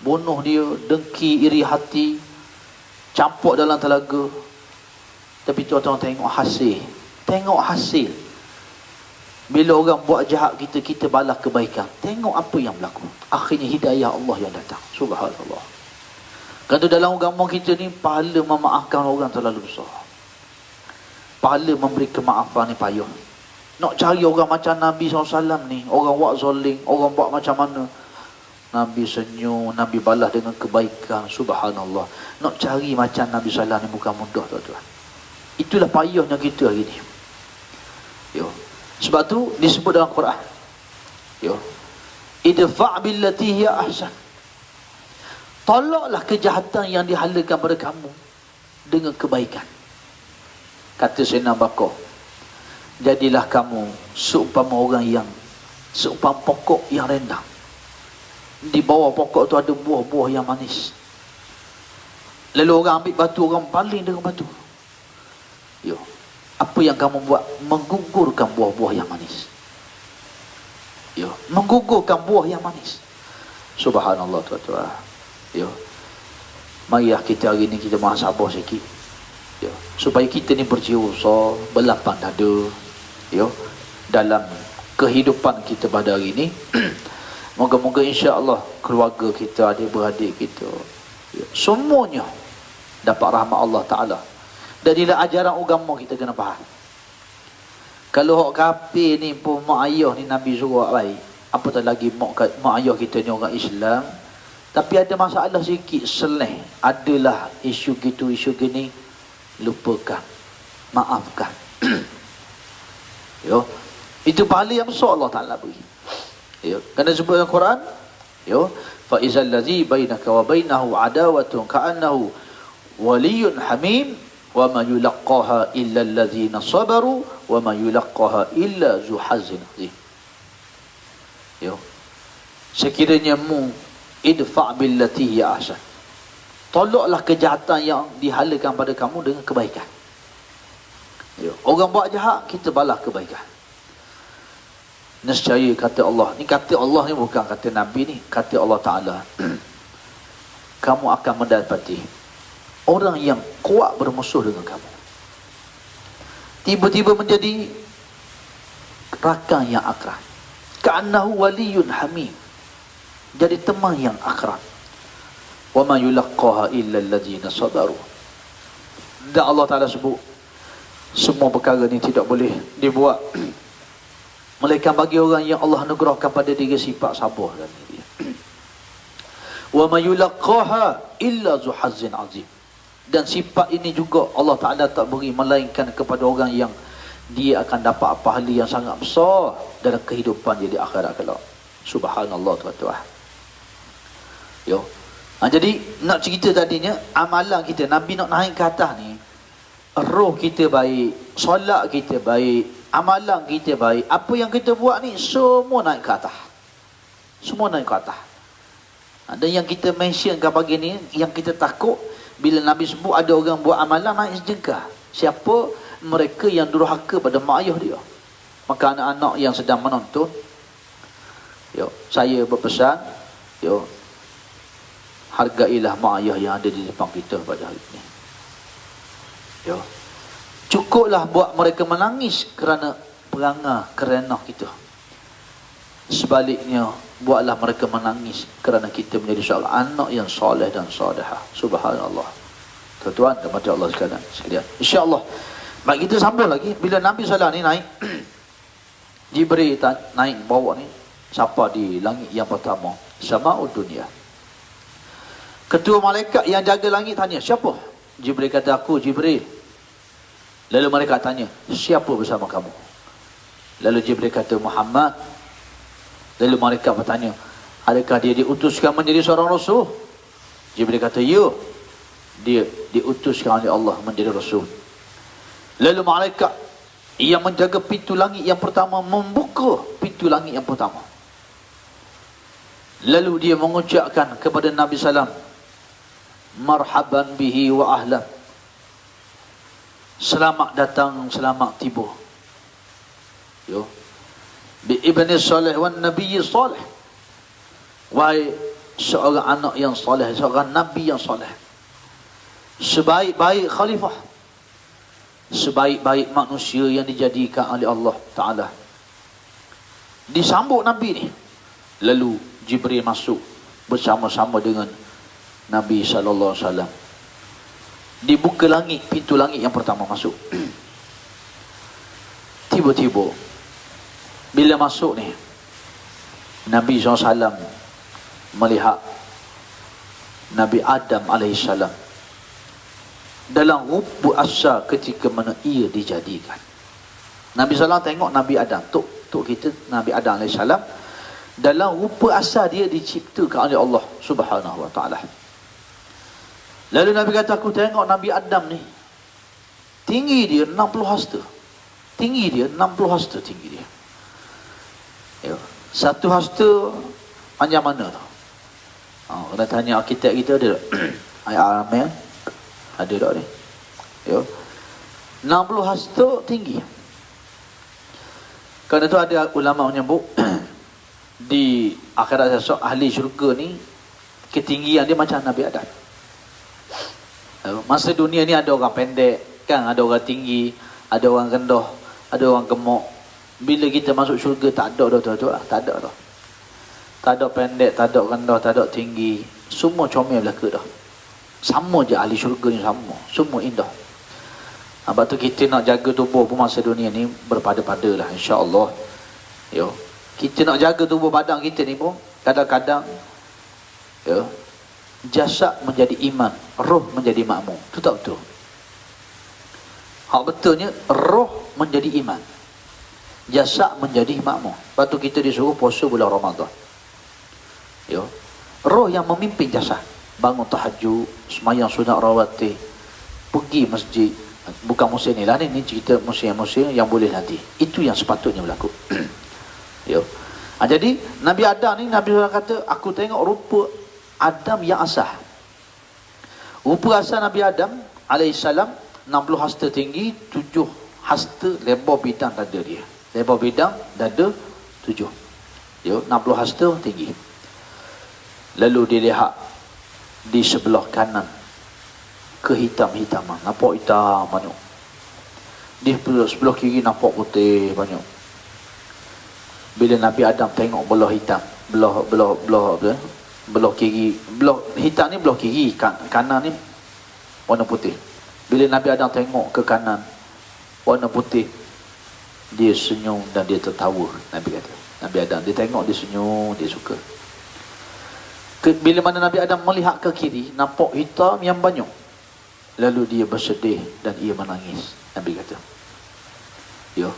bunuh dia, dengki, iri hati, campur dalam telaga. Tapi tuan-tuan tengok hasil. Tengok hasil. Bila orang buat jahat kita, kita balas kebaikan. Tengok apa yang berlaku. Akhirnya hidayah Allah yang datang. Subhanallah. Kerana dalam agama kita ni, pahala memaafkan orang terlalu besar. Pahala memberi kemaafan ni payah. Nak cari orang macam Nabi SAW ni, orang buat zalim, orang buat macam mana, Nabi senyum, Nabi balas dengan kebaikan. Subhanallah. Nak cari macam Nabi SAW ni bukan mudah, tuan-tuan. Itulah payahnya kita hari ni. Yo. Sebab tu disebut dalam Quran. Yo. Idfa' billati hiya ahsan. Tolaklah kejahatan yang dihalakan pada kamu dengan kebaikan. Kata Sayyidina Bakar, jadilah kamu seumpama orang yang, seumpama pokok yang rindang. Di bawah pokok tu ada buah-buah yang manis. Lalu orang ambil batu, orang paling dengan batu. Yo. Apa yang kamu buat? Menggugurkan buah-buah yang manis. Yo. Menggugurkan buah yang manis. Subhanallah, tuan-tuan. Yo. Marilah kita hari ni kita muhasabah sikit. Yo. Supaya kita ni berjiwa, berlapang dada. Yo. Dalam kehidupan kita pada hari ni. Moga-moga insya-Allah keluarga kita, adik-beradik kita, yo, semuanya dapat rahmat Allah Ta'ala. Dan inilah ajaran agama kita kena faham. Kalau hak kafir ni pun mak ayah ni Nabi suruh baik, apatah lagi mak ayah kita ni orang Islam. Tapi ada masalah sikit, seleh, adalah isu gitu, isu gini, lupakan, maafkan. Yo, itu pahala yang besar Allah Ta'ala beri. Yo, kerana sebut dalam Quran, yo, fa izal ladzi bainaka wa bainahu adawatun ka'annahu waliyyun hamim wa ma yulaqqaha illa allazina sabaru wa ma yulaqqaha illa zu hazzin azim. Yo, sekiranya mu idfa' billati hiya ahsan, tolaklah kejahatan yang dihalakan pada kamu dengan kebaikan. Yo, orang buat jahat, kita balas kebaikan. Nescaya kata Allah, ni kata Allah ni bukan kata Nabi ni, kata Allah Ta'ala. Kamu akan mendapati orang yang kuat bermusuh dengan kamu, tiba-tiba menjadi rakan yang akrab. Ka'annahu waliyun hamim, jadi teman yang akrab. Wa ma yulaqqaha illa allazina sabaru. Dan Allah Ta'ala sebut semua perkara ni tidak boleh dibuat melainkan bagi orang yang Allah anugerahkan pada diri sifat sabar dan dia. Wa ma yulaqqaha illa zu hazzin azim. Dan sifat ini juga Allah Ta'ala tak beri melainkan kepada orang yang dia akan dapat pahala yang sangat besar dalam kehidupan dia di akhirat kelak. Subhanallah, tuan-tuan. Yo. Jadi nak cerita tadinya, amalan kita, Nabi nak naik ke atas ni, roh kita baik, solat kita baik, amalan kita baik, apa yang kita buat ni semua naik ke atas. Semua naik ke atas. Dan yang kita mentionkan pagi ni, yang kita takut bila Nabi sebut ada orang buat amalan naik sejengkal. Siapa? Mereka yang durhaka pada mak ayah dia. Maka anak-anak yang sedang menonton, yo, saya berpesan, yo, hargailah mak ayah yang ada di depan kita pada hari ini. Yo, cukuplah buat mereka menangis kerana perangai kerenah kita. Sebaliknya, buatlah mereka menangis kerana kita menjadi seorang anak yang soleh dan solehah. Subhanallah. Tuan-tuan dan macam Allah sekalian. InsyaAllah. Baik, kita sambung lagi. Bila Nabi SAW ni naik, Jibril naik bawa ni, siapa di langit yang pertama? Sama'ud dunia. Ketua malaikat yang jaga langit tanya, siapa? Jibril kata, aku Jibril. Lalu mereka tanya, siapa bersama kamu? Lalu Jibril kata, Muhammad. Lalu mereka bertanya, adakah dia diutuskan menjadi seorang rasul? Jibril kata, ya, dia diutuskan oleh Allah menjadi rasul. Lalu malaikat yang menjaga pintu langit yang pertama membuka pintu langit yang pertama. Lalu dia mengucapkan kepada Nabi Sallam, marhaban bihi wa ahlan, selamat datang, selamat tiba. Yo, bi ibni salih wan nabiy salih, wahai seorang anak yang salih, seorang nabi yang salih, sebaik-baik khalifah, sebaik-baik manusia yang dijadikan oleh Allah Ta'ala. Disambut Nabi ni. Lalu Jibril masuk bersama-sama dengan Nabi SAW. Dibuka langit, pintu langit yang pertama masuk. Tiba-tiba bila masuk ni, Nabi SAW melihat Nabi Adam AS dalam rupa asal ketika mana ia dijadikan. Nabi SAW tengok Nabi Adam, tok kita Nabi Adam AS, dalam rupa asal dia diciptakan oleh Allah Subhanahu Wa Taala. Lalu Nabi kata, aku tengok Nabi Adam ni, tinggi dia 60 hasta. Tinggi dia 60 hasta tinggi dia. Ya, satu hasta panjang mana tu? Kena tanya arkitek kita ada tak? Amel ada tak ni? Ya. 60 hasta tinggi. Kerana tu ada ulama menyebut di akhirat esok ahli syurga ni ketinggian dia macam Nabi Adam. Masa dunia ni ada orang pendek kan, ada orang tinggi, ada orang rendah, ada orang gemuk. Bila kita masuk syurga tak ada dah tuan-tuan, tak ada dah. Tak ada pendek, tak ada rendah, tak ada tinggi, semua comel belaka dah. Sama je ahli syurga ni, sama, semua indah. Sebab tu kita nak jaga tubuh pun masa dunia ni berpada-pada lah, insya-Allah. Yo, kita nak jaga tubuh badan kita ni pun kadang-kadang ya, jasad menjadi iman, roh menjadi makmum. Itu tak betul. Hak betulnya roh menjadi iman, jasad menjadi makmum. Sebab tu kita disuruh puasa bulan Ramadan. Ya, roh yang memimpin jasad, bangun tahajud, semayang sunat rawatib, pergi masjid. Bukan musim ni lah ni cerita musim-musim yang boleh nanti. Itu yang sepatutnya berlaku. Ya. Jadi Nabi Adam ni, Nabi SAW kata, aku tengok rupa Adam yang asal. Rupa asal Nabi Adam alaihissalam 60 hasta tinggi, 7 hasta lebar bidang dada dia. Lebar bidang dada 7. Ya, 60 hasta tinggi. Lalu dilihat di sebelah kanan kehitam-hitaman, nampak hitam banyak. Di sebelah kiri nampak putih banyak. Bila Nabi Adam tengok belah hitam, belah kiri, belah hitam ni belah kiri, kanan ni warna putih. Bila Nabi Adam tengok ke kanan warna putih, dia senyum dan dia tertawa. Nabi kata, Nabi Adam dia tengok, dia senyum, dia suka. Bila mana Nabi Adam melihat ke kiri, nampak hitam yang banyak, lalu dia bersedih dan ia menangis. Nabi kata, ya,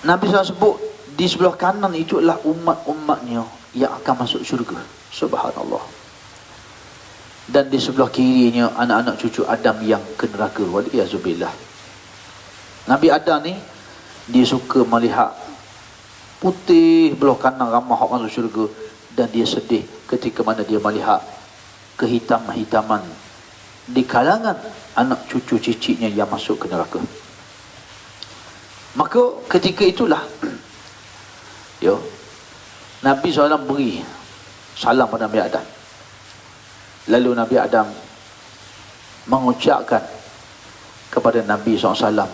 Nabi SAW sebut di sebelah kanan itu adalah umat-umatnya yang akan masuk syurga. Subhanallah. Dan di sebelah kirinya anak-anak cucu Adam yang ke neraka. Waliyazubillah. Nabi Adam ni dia suka melihat putih belah kanan ramah orang masuk syurga, dan dia sedih ketika mana dia melihat kehitam-hitaman di kalangan anak cucu cicitnya yang masuk ke neraka. Maka ketika itulah ya, Nabi SAW beri salam pada Nabi Adam. Lalu Nabi Adam mengucapkan kepada Nabi SAW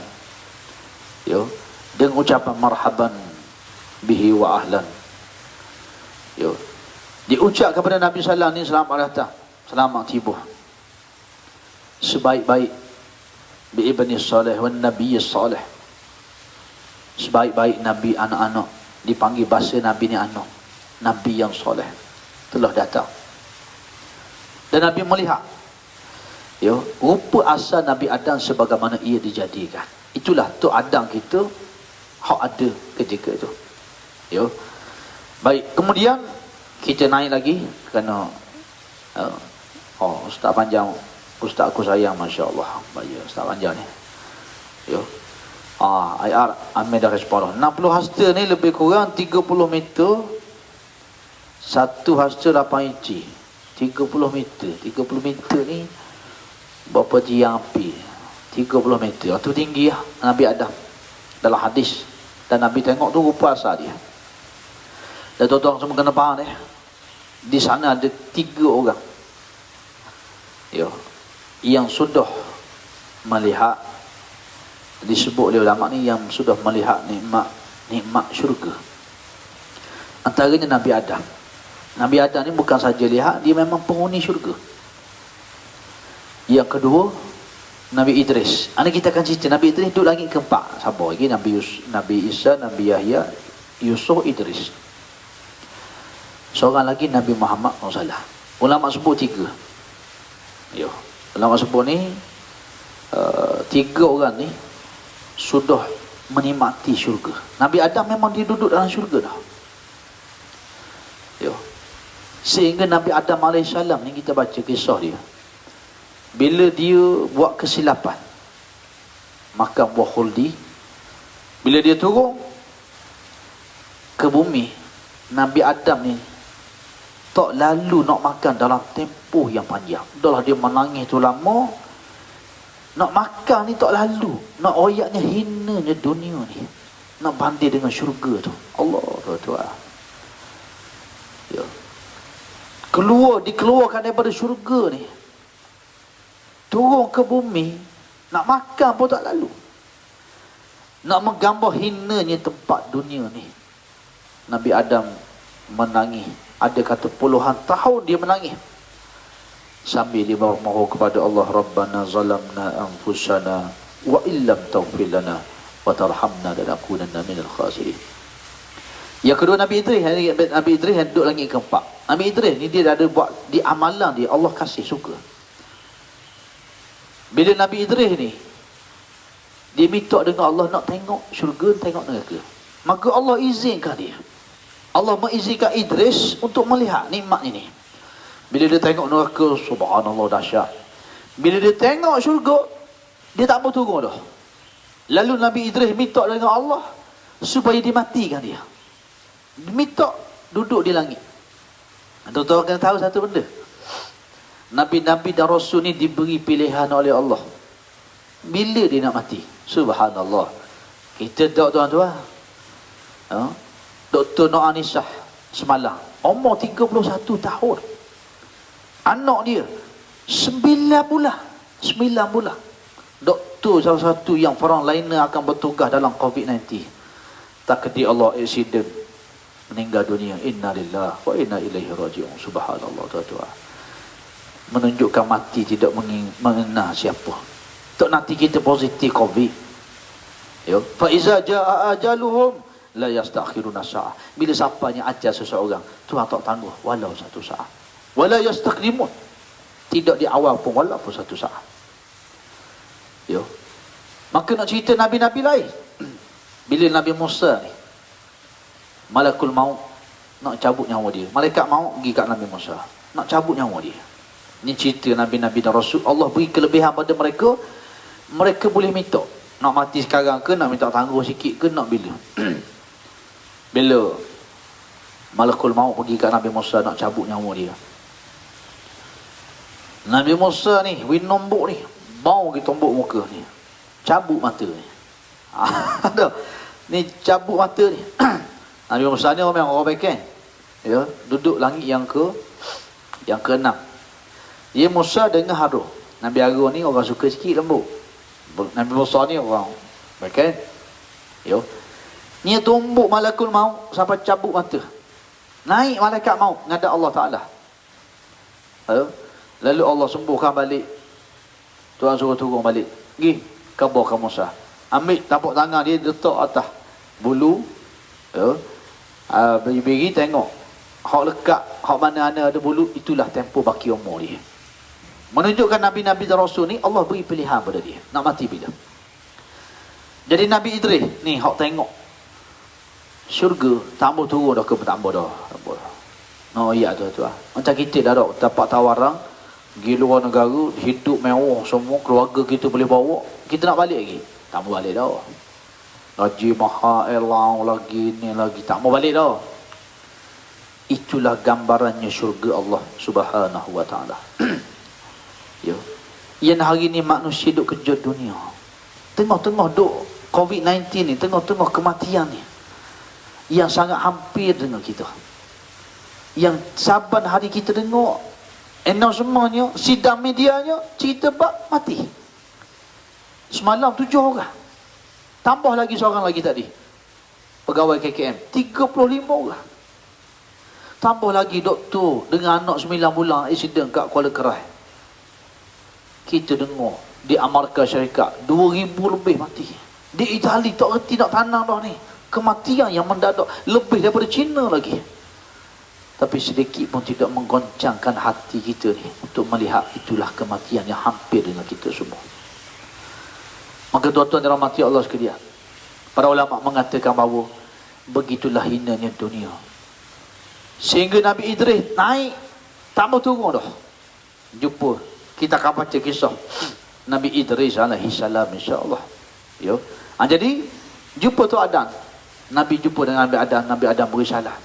ya, dengan ucapan marhaban bihi wa ahlan. Ya, diucap kepada Nabi SAW ni, selamat datang, selamat tiba, sebaik-baik bi ibni salih wan nabiy salih, sebaik-baik Nabi anak-anak, dipanggil bahasa Nabi ni anak, Nabi yang soleh telah datang. Dan Nabi melihat ya, rupa asal Nabi Adam sebagaimana ia dijadikan. Itulah tu Adam kita hak ada ketika itu. Ya. Baik, kemudian kita naik lagi kerana Ustaz panjang Ustaz aku sayang, Masya Allah. Baik, Ustaz panjang ni. Yo. IR ambil dah respon. 60 hasta ni lebih kurang 30 meter. Satu hasta 8 inci. 30 meter. 30 meter ni berapa jiang api? 30 meter. Itu tinggi lah Nabi Adam dalam hadis. Dan Nabi tengok tu rupa asal dia. Dan tuan-tuan semua kena faham ni. Di sana ada 3 orang. Yo. Yang sudah melihat, disebut oleh ulama ni, yang sudah melihat nikmat syurga. Antaranya Nabi Adam. Nabi Adam ni bukan saja lihat, dia memang penghuni syurga. Yang kedua, Nabi Idris. Ini kita akan cerita Nabi Idris duduk langit keempat. Sabar lagi, Nabi Isa, Nabi Yahya, Yusuf, Idris. Seorang lagi Nabi Muhammad SAW. Ulama sebut 3. Yo. Ulama sebut ni 3 orang ni sudah menikmati syurga. Nabi Adam memang dia duduk dalam syurga dah. Yo. Sehingga Nabi Adam AS ni kita baca kisah dia. Bila dia buat kesilapan makan buah khuldi, bila dia turun ke bumi, Nabi Adam ni tak lalu nak makan dalam tempoh yang panjang. Dah lah dia menangis tu lama, nak makan ni tak lalu. Nak royaknya hinanya dunia ni, nak banding dengan syurga tu. Allah Tuhan. Ya. Dikeluarkan daripada syurga ni, turun ke bumi, nak makan pun tak lalu. Nak menggambar hinanya tempat dunia ni. Nabi Adam menangis. Ada kata puluhan tahun dia menangis. Sambil dia mohon kepada Allah, Rabbana zalamna anfusana wa illam taghfir lana wa tarhamna lanakunanna minal khasirin. Yang kedua Nabi Idris yang duduk langit keempat. Nabi Idris ni dia ada buat di amalan dia, Allah kasih suka. Bila Nabi Idris ni dia minta dengan Allah nak tengok syurga, tengok neraka, maka Allah izinkan dia. Allah mengizinkan Idris untuk melihat nikmat ini. Bila dia tengok neraka, subhanallah dahsyat. Bila dia tengok syurga, dia tak mau turun dah. Lalu Nabi Idris minta dengan Allah supaya dimatikan dia. Minta duduk di langit. Tuan-tuan kena tahu satu benda. Nabi-nabi dan Rasul ni diberi pilihan oleh Allah. Bila dia nak mati? Subhanallah. Kita tak, tuan-tuan. Dr. Noor Anisah semalam, umur 31 tahun. Anak dia 9 bulan. Doktor salah satu yang frontliner akan bertugas dalam COVID-19. Takdir Allah, aksiden, meninggal dunia. Inna lillahi wa inna ilaihi raji'un. Subhanallah tuan-tuan. Menunjukkan mati tidak mengenal siapa. Tak nanti kita positif COVID. Ya, fa iza jaa ajaluhum la yastakhiruna sa'ah. Bila sampainya ajal seseorang, Tuhan tak tangguh walau satu saat. Wala yastaqdimun. Tidak diawal pun walaupun satu saat. Yo. Maka nak cerita nabi-nabi lain. Bila Nabi Musa ni, malakul maut nak cabut nyawa dia. Malaikat maut pergi kat Nabi Musa, nak cabut nyawa dia. Ni cerita nabi-nabi dan rasul. Allah beri kelebihan pada mereka. Mereka boleh minta nak mati sekarang ke, nak minta tangguh sikit ke, nak bila. Bila malakul maut pergi kat Nabi Musa nak cabut nyawa dia, Nabi Musa ni nombok ni, bau ke tombok muka ni, cabut mata ni. Ada ni cabut mata ni. Nabi Musa ni orang baik, ya, duduk langit yang ke-6. Dia Musa dengan Harun. Nabi Harun ni orang suka sikit lembut. Nabi Musa ni orang baik, ya. Ni tumbuk malakul maut sampai cabut mata. Naik malaikat maut ngadap Allah Ta'ala. Lalu Allah sembuhkan balik. Tuhan suruh turun balik. Pergi khabar ke Musa. Ambil tapak tangan dia, letak atas bulu. Beri tengok. Hak lekat, hak mana-mana ada bulu, itulah tempoh baki umur dia. Menunjukkan Nabi-Nabi dan Rasul ni Allah beri pilihan pada dia. Nak mati bila. Jadi Nabi Idris ni hak tengok syurga, tambah turun dah ke tambah dah. No, iya tu. Macam kita dah dok tapak tawarang Pergi luar negara, hidup mewah semua, keluarga kita boleh bawa, kita nak balik lagi? Tak mau balik dah. Gaji mahal, elang lagi, ni lagi, tak mau balik dah. Itulah gambarannya syurga Allah Subhanahu wa ta'ala. Ya. Yang hari ni manusia duk kejut dunia. Tengah-tengah duk COVID-19 ni, tengah-tengah kematian ni, yang sangat hampir dengan kita. Yang saban hari kita tengok, semuanya, sidang medianya, cerita bab mati. Semalam 7 orang. Tambah lagi seorang lagi tadi. Pegawai KKM. 35 orang. Tambah lagi doktor dengan anak 9 bulan accident kat Kuala Kerai. Kita dengar di Amerika Syarikat 2000 lebih mati. Di Itali tak reti nak tanam dah ni. Kematian yang mendadak lebih daripada China lagi. Tapi sedikit pun tidak menggoncangkan hati kita ni untuk melihat itulah kematian yang hampir dengan kita semua. Maka tuan-tuan dirahmati Allah sekalian, para ulama mengatakan bahawa begitulah hinanya dunia. Sehingga Nabi Idris naik, tak mau turun dah. Jumpa, kita akan baca kisah Nabi Idris alaihi salam, insya-Allah. Ya. Jadi jumpa tu Adam. Nabi jumpa dengan Nabi Adam, Nabi Adam beri salam.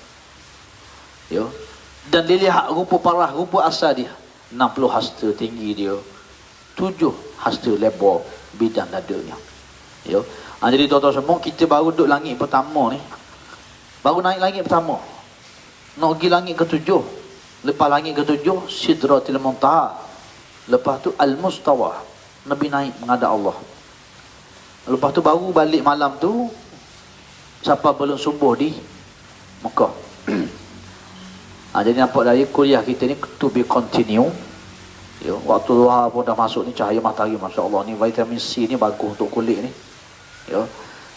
Ya. Dan dilihat rupa parah, rupa asal dia 60 hasta tinggi dia, 7 hasta lebar bidang dadanya. Ya. Jadi tuan-tuan semua, kita baru duduk langit pertama ni. Baru naik langit pertama. Nak pergi langit ke-7. Lepas langit ke-7, Sidratil Muntaha. Lepas tu Al-Mustawa. Nabi naik menghadap Allah. Lepas tu baru balik malam tu, sampai belum subuh di Mekah. Jadi nampak dari kuliah kita ni to be continue. Ya, waktu luar pun dah masuk ni, cahaya matahari, Masya Allah, ni vitamin C ni bagus untuk kulit ni. Ya,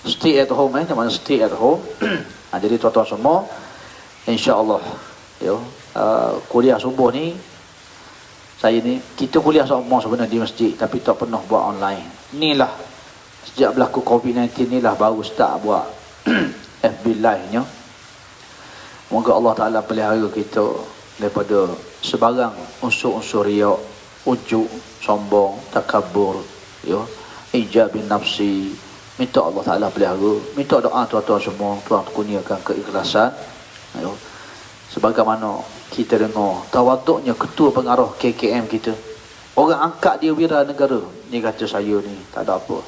stay at home mana stay at home. Jadi tuan-tuan semua, insya-Allah, ya, kuliah subuh ni saya ni, kita kuliah semua sebenarnya di masjid, tapi tak pernah buat online. Inilah sejak berlaku COVID-19 ni lah baru start buat FB live nya. Moga Allah Ta'ala pelihara kita daripada sebarang unsur-unsur riak, ujub, sombong, takabur, ya, ijab bin nafsi. Minta Allah Ta'ala pelihara. Minta doa tuan-tuan semua, Tuhan kurniakan keikhlasan. Ya. Sebagaimana kita dengar tawaduknya ketua pengarah KKM kita, orang angkat dia wira negara. Dia kata saya ni tak ada apa,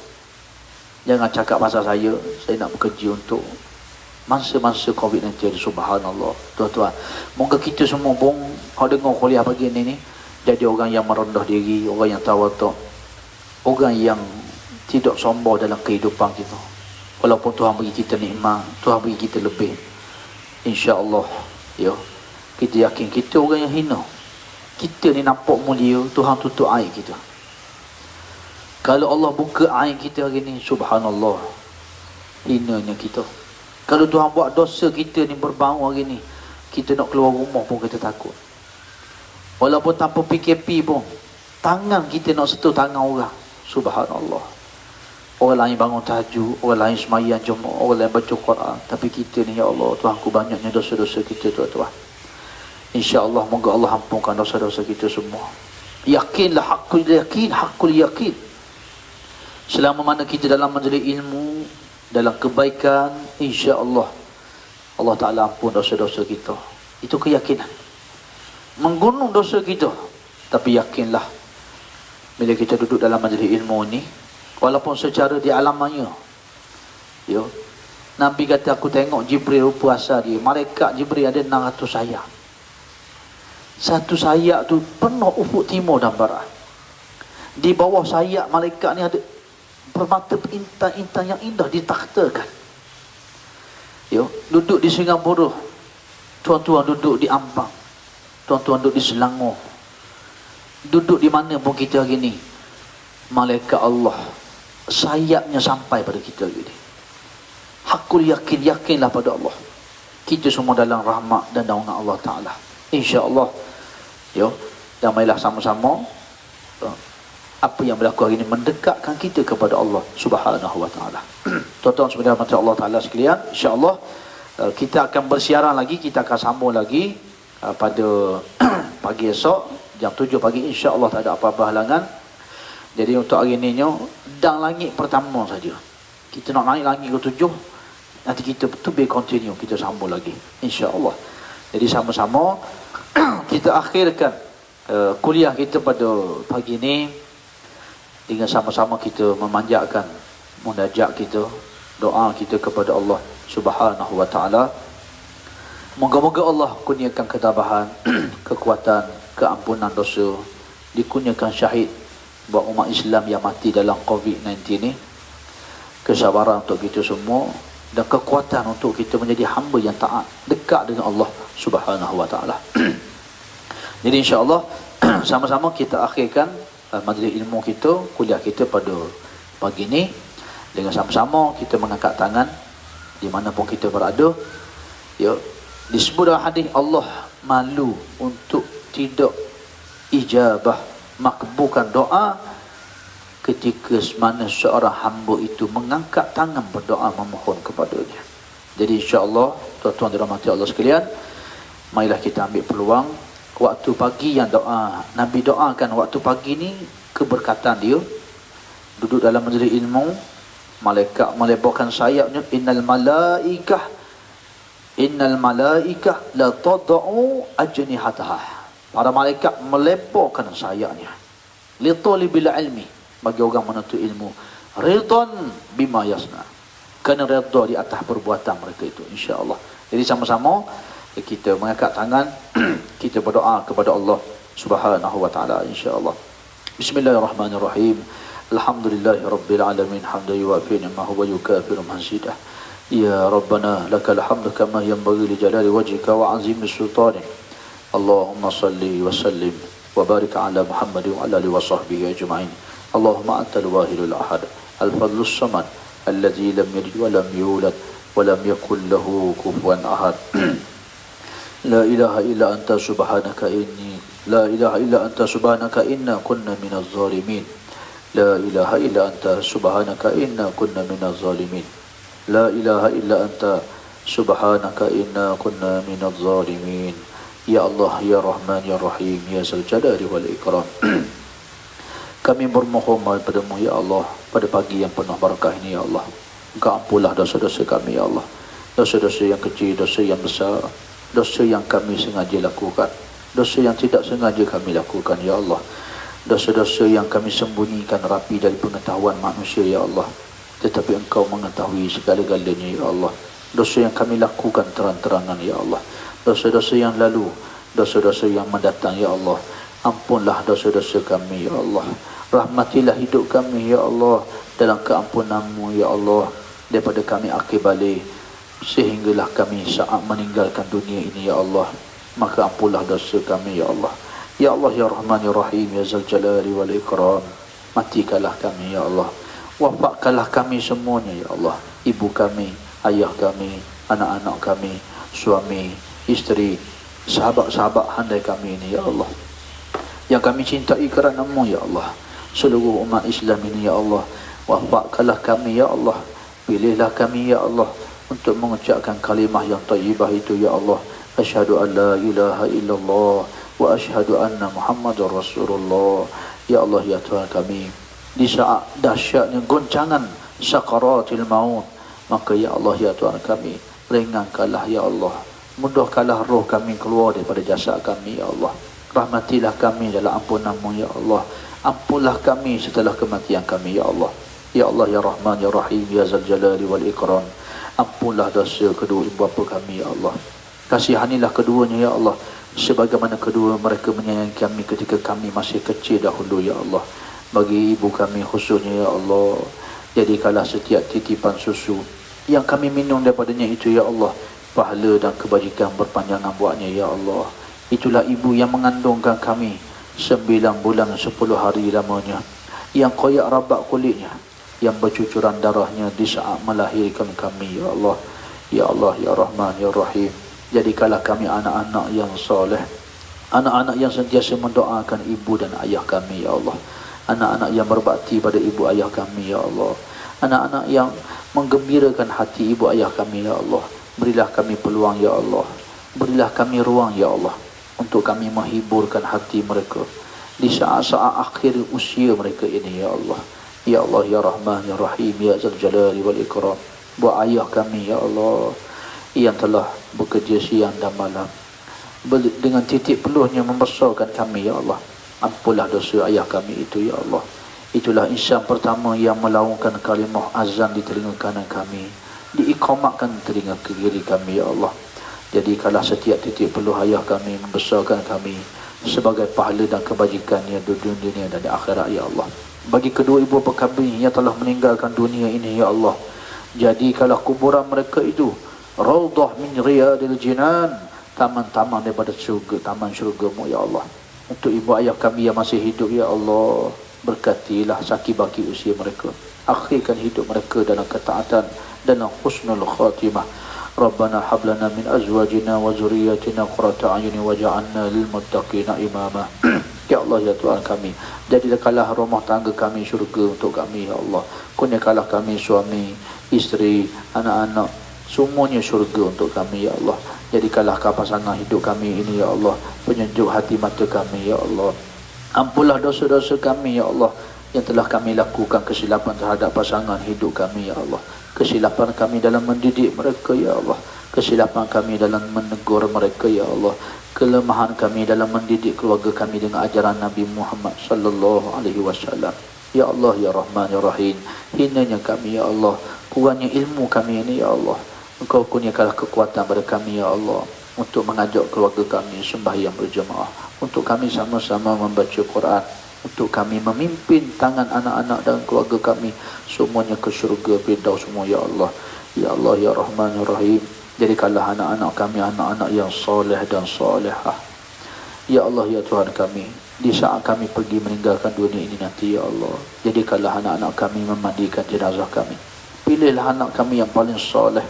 jangan cakap pasal saya nak bekerja untuk masa-masa COVID-19. Subhanallah. Tuan-tuan, moga kita semua pun kalau dengar kuliah pagi ni jadi orang yang merendah diri, orang yang tawaduk, orang yang tidak sombong dalam kehidupan kita. Walaupun Tuhan bagi kita nikmat, Tuhan bagi kita lebih, insya-Allah, ya, kita yakin kita orang yang hina. Kita ni nampak mulia, Tuhan tutup aib kita. Kalau Allah buka aib kita hari ni, subhanallah, hinanya kita. Kalau Tuhan buat dosa kita ni berbau hari ni, kita nak keluar rumah pun kita takut. Walaupun tanpa PKP pun, tangan kita nak sentuh tangan orang. Subhanallah. Orang lain bangun tahajud, orang lain semayang Jumaat, orang lain baca Quran. Tapi kita ni, ya Allah, Tuhanku, banyaknya dosa-dosa kita, tuan-tuan. InsyaAllah, moga Allah ampunkan dosa-dosa kita semua. Yakinlah, hakul yakin, hakul yakin. Selama mana kita dalam majlis ilmu, dalam kebaikan, insya-Allah Allah Ta'ala ampun dosa-dosa kita. Itu keyakinan. Menggunung dosa kita, tapi yakinlah bila kita duduk dalam majlis ilmu ni, walaupun secara di alamannya, ya, Nabi kata aku tengok Jibril rupa asal dia, malaikat Jibril ada 600 sayap. Satu sayap tu penuh ufuk timur dan barat. Di bawah sayap malaikat ni ada permata intan-intan yang indah ditakhtakan. Yo, duduk di Singapura, tuan-tuan duduk di Ampang, tuan-tuan duduk di Selangor, duduk di mana pun kita hari ni, malaikat Allah sayapnya sampai pada kita hari ni. Hakul yakin, yakinlah pada Allah. Kita semua dalam rahmat dan naungan Allah Ta'ala, insya-Allah. Yo, dan marilah sama-sama apa yang berlaku hari ini mendekatkan kita kepada Allah Subhanahu wa Ta'ala. Tuan-tuan sebenarnya macam Allah Ta'ala sekalian, insya-Allah kita akan bersiaran lagi, kita akan sambung lagi pada pagi esok jam 7 pagi, insya-Allah tak ada apa-apa halangan. Jadi untuk hari ni dan langit pertama saja. Kita nak naik langit ke 7, nanti kita to be continue, kita sambung lagi insya-Allah. Jadi sama-sama kita akhirkan kuliah kita pada pagi ni dengan sama-sama kita memanjatkan munajat kita, doa kita kepada Allah Subhanahu wa taala. Moga-moga Allah kurniakan ketabahan, kekuatan, keampunan dosa, dikurniakan syahid buat umat Islam yang mati dalam COVID-19 ni, kesabaran untuk kita semua dan kekuatan untuk kita menjadi hamba yang taat, dekat dengan Allah Subhanahu wa taala. Jadi insya-Allah sama-sama kita akhirkan majlis ilmu kita, kuliah kita pada pagi ni dengan sama-sama kita mengangkat tangan di mana pun kita berada. Ya, disebut dalam hadis Allah malu untuk tidak ijabah, makbulkan doa ketika mana seorang hamba itu mengangkat tangan berdoa memohon kepadanya. Jadi insya-Allah tuan-tuan dirahmati Allah sekalian, marilah kita ambil peluang waktu pagi yang doa Nabi doakan waktu pagi ni, keberkatan dia duduk dalam majlis ilmu, malaikat melebarkan sayapnya, innal malaikah la tad'u ajnihataha. Para malaikat melebarkan sayapnya li talibil ilmi, bagi orang menuntut ilmu, ridhan bima yasna, kerana redha di atas perbuatan mereka itu insya-Allah. Jadi sama-sama kita mengangkat tangan kita berdoa kepada Allah Subhanahu wa taala insya-Allah. Bismillahirrahmanirrahim. Alhamdulillahirabbil alamin, hamdan yuwafi ni'mahu wa yukafiru mazidah. Ya Rabbana lakal hamdu kama yanbaghi li jalali wajhika wa 'azimi sultanik. Allahumma salli wa sallim wa barik ala Muhammad wa ala alihi wa sahbihi ajma'in. Allahumma antal wahidul ahad, al-fadlus samad, alladzi lam yalid wa lam yulad wa lam yakul lahu kufuwan ahad. La ilaha illa anta subhanaka inna kunna minaz zalimin. La ilaha illa anta subhanaka inna kunna minaz zalimin. La ilaha illa anta subhanaka inna kunna minaz zalimin. Ya Allah, ya Rahman, ya Rahim, ya Zal Jalali wal Ikram. Kami bermohon kepada-Mu ya Allah pada pagi yang penuh barakah ini ya Allah. Engkau ampunlah dosa-dosa kami ya Allah. Dosa-dosa yang kecil, dosa yang besar, dosa yang kami sengaja lakukan, dosa yang tidak sengaja kami lakukan ya Allah. Dosa-dosa yang kami sembunyikan rapi dari pengetahuan manusia ya Allah, tetapi Engkau mengetahui segala-galanya ya Allah. Dosa yang kami lakukan terang-terangan ya Allah. Dosa-dosa yang lalu, dosa-dosa yang mendatang ya Allah. Ampunlah dosa-dosa kami ya Allah. Rahmatilah hidup kami ya Allah dalam keampunan-Mu ya Allah, daripada kami akhir balik sehinggalah kami saat meninggalkan dunia ini ya Allah. Maka ampunlah dosa kami ya Allah. Ya Allah, ya Rahman, ya Rahim, ya Zal Jalali wal Ikram. Matikanlah kami ya Allah. Wafatkanlah kami semuanya ya Allah. Ibu kami, ayah kami, anak-anak kami, suami, isteri, sahabat-sahabat handai kami ini ya Allah, yang kami cintai kerana-Mu ya Allah. Seluruh umat Islam ini ya Allah, wafatkanlah kami ya Allah. Pilihlah kami ya Allah untuk mengucapkan kalimah yang thayyibah itu ya Allah. Asyhadu an la ilaha illallah wa asyhadu anna Muhammadar Rasulullah. Ya Allah, ya Tuhan kami, di saat dahsyatnya goncangan sakaratil maut, maka ya Allah, ya Tuhan kami, ringankanlah ya Allah, mudahkanlah roh kami keluar daripada jasad kami ya Allah. Rahmatilah kami dalam ampunan-Mu ya Allah. Ampunlah kami setelah kematian kami ya Allah. Ya Allah, ya Rahman, ya Rahim, ya Zal Jalali wal Ikram. Ampunlah dosa kedua ibu bapa kami ya Allah. Kasihanilah keduanya ya Allah, sebagaimana kedua mereka menyayangi kami ketika kami masih kecil dahulu ya Allah. Bagi ibu kami khususnya ya Allah, jadikanlah setiap titipan susu yang kami minum daripadanya itu ya Allah, pahala dan kebajikan berpanjangan buatnya ya Allah. Itulah ibu yang mengandungkan kami 9 bulan 10 hari lamanya, yang koyak rabak kulitnya, yang bercucuran darahnya di saat melahirkan kami ya Allah. Ya Allah, ya Rahman, ya Rahim, jadikanlah kami anak-anak yang soleh, anak-anak yang sentiasa mendoakan ibu dan ayah kami ya Allah, anak-anak yang berbakti pada ibu ayah kami ya Allah, anak-anak yang menggembirakan hati ibu ayah kami ya Allah. Berilah kami peluang ya Allah, berilah kami ruang ya Allah, untuk kami menghiburkan hati mereka di saat-saat akhir usia mereka ini, ya Allah. Ya Allah, ya Rahman, ya Rahim, ya Zal Jalali wal Ikram. Buat ayah kami, ya Allah, yang telah bekerja siang dan malam dengan titik peluhnya membesarkan kami, ya Allah. Ampunlah dosa ayah kami itu, ya Allah. Itulah insan pertama yang melaungkan kalimah azan di telinga kanan kami, diikomakkan telinga kiri kami, ya Allah. Jadikanlah setiap titik peluh ayah kami membesarkan kami sebagai pahala dan kebajikannya di dunia dan di akhirat, ya Allah. Bagi kedua ibu bapa kami yang telah meninggalkan dunia ini, ya Allah, jadikanlah kuburan mereka itu raudhah min riyadil jinan, taman-taman daripada syurga, taman syurga-Mu, ya Allah. Untuk ibu ayah kami yang masih hidup, ya Allah, berkatilah saki baki usia mereka, akhirkan hidup mereka dalam ketaatan, dalam husnul khatimah. Rabbana hab lana min azwajina wa zurriyyatina qurrata a'yun waj'alna lil muttaqina imama. Ya Allah, ya Tuhan kami, jadikanlah rumah tangga kami syurga untuk kami, ya Allah. Kurniakanlah kami suami, isteri, anak-anak, semuanya syurga untuk kami, ya Allah. Jadikanlah pasangan hidup kami ini, ya Allah, penyejuk hati mata kami, ya Allah. Ampunlah dosa-dosa kami, ya Allah, yang telah kami lakukan kesilapan terhadap pasangan hidup kami, ya Allah. Kesilapan kami dalam mendidik mereka, ya Allah. Kesilapan kami dalam menegur mereka, ya Allah. Kelemahan kami dalam mendidik keluarga kami dengan ajaran Nabi Muhammad sallallahu alaihi wasallam. Ya Allah, ya Rahman, ya Rahim, hinanya kami, ya Allah, kurangnya ilmu kami ini, ya Allah. Engkau kurniakanlah kekuatan pada kami, ya Allah, untuk mengajak keluarga kami sembahyang berjemaah, untuk kami sama-sama membaca Quran, untuk kami memimpin tangan anak-anak dan keluarga kami semuanya ke syurga Firdaus semua, ya Allah. Ya Allah, ya Rahman, ya Rahim, jadikanlah anak-anak kami anak-anak yang soleh dan solehah. Ya Allah, ya Tuhan kami, di saat kami pergi meninggalkan dunia ini nanti, ya Allah, jadikanlah anak-anak kami memandikan jenazah kami. Pilihlah anak kami yang paling soleh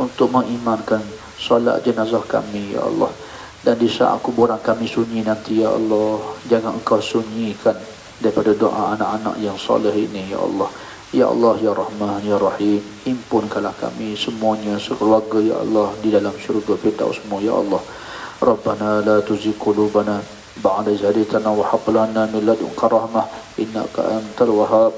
untuk mengimankan solat jenazah kami, ya Allah. Dan di saat kuburan kami sunyi nanti, ya Allah, jangan Engkau sunyikan daripada doa anak-anak yang soleh ini, ya Allah. Ya Allah, ya Rahman, ya Rahim, himpunkanlah kami semuanya sekeluarga, ya Allah, di dalam syurga Firdaus semua, ya Allah. Rabbana la tuzigh qulubana ba'da idh hadaytana wa hab lana min ladunka rahmah innaka antal wahhab.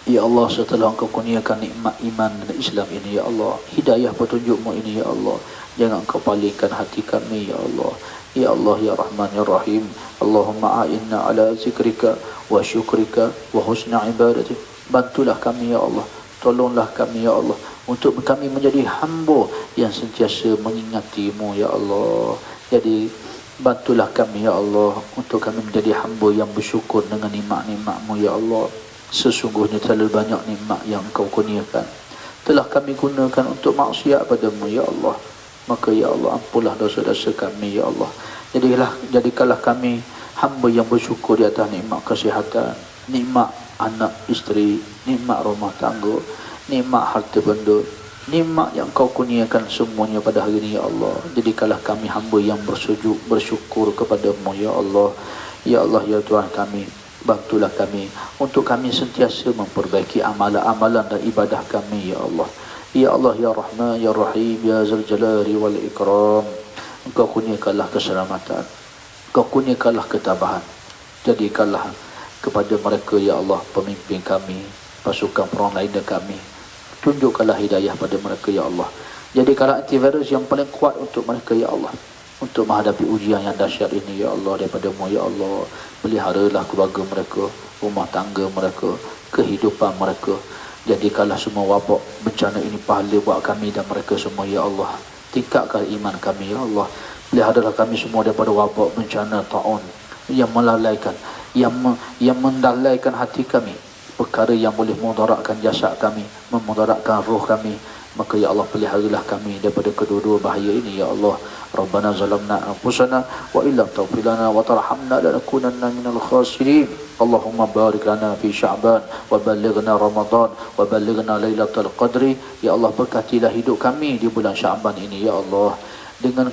Ya Allah, setelah Engkau kurniakan nikmat iman dan Islam ini, ya Allah, hidayah petunjuk-Mu ini, ya Allah, jangan Engkau palingkan hati kami, ya Allah. Ya Allah, ya Rahman, ya Rahim, Allahumma a'inna ala zikrika wa syukrika wa husna ibadatik. Bantulah kami, ya Allah, tolonglah kami, ya Allah, untuk kami menjadi hamba yang sentiasa mengingati-Mu, ya Allah. Jadi bantulah kami, ya Allah, untuk kami menjadi hamba yang bersyukur dengan nikmat-nikmat-Mu, ya Allah. Sesungguhnya terlalu banyak nikmat yang Engkau kurniakan telah kami gunakan untuk maksiat padamu, ya Allah. Maka, ya Allah, ampunlah dosa-dosa kami, ya Allah. Jadikanlah kami hamba yang bersyukur di atas nikmat kesihatan, nikmat anak isteri, nikmat rumah tangga, nikmat harta benda, nikmat yang Kau kurniakan semuanya pada hari ini, ya Allah. Jadikanlah kami hamba yang bersyukur kepadamu, ya Allah. Ya Allah, ya Tuhan kami, bantulah kami untuk kami sentiasa memperbaiki amalan-amalan dan ibadah kami, ya Allah. Ya Allah, ya Rahman, ya Rahim, ya Zal Jalali wal Ikram, Engkau kurniakanlah keselamatan, Engkau kurniakanlah ketabahan. Jadikanlah kepada mereka, ya Allah, pemimpin kami, pasukan perang lainnya kami, tunjukkanlah hidayah pada mereka, ya Allah. Jadikanlah antivirus yang paling kuat untuk mereka, ya Allah, untuk menghadapi ujian yang dahsyat ini, ya Allah, daripada-Mu, ya Allah. Peliharalah keluarga mereka, rumah tangga mereka, kehidupan mereka. Jadikanlah semua wabak bencana ini pahala buat kami dan mereka semua, ya Allah. Tingkatkan iman kami, ya Allah. Peliharalah kami semua daripada wabak bencana ta'un yang melalaikan, yang mendalaikan hati kami, perkara yang boleh memudaratkan jasad kami, memudaratkan roh kami. Maka, ya Allah, peliharalah kami daripada kedua-dua bahaya ini, ya Allah. Rabbana zalamna anfusana wa illam taghfir lana wa tarhamna lanakunanna minal khasirin. Allahumma barik lana fi Sya'ban wa ballighna Ramadan wa ballighna Lailatul Qadri. Ya Allah, berkatilah hidup kami di bulan Sya'ban ini, ya Allah, dengan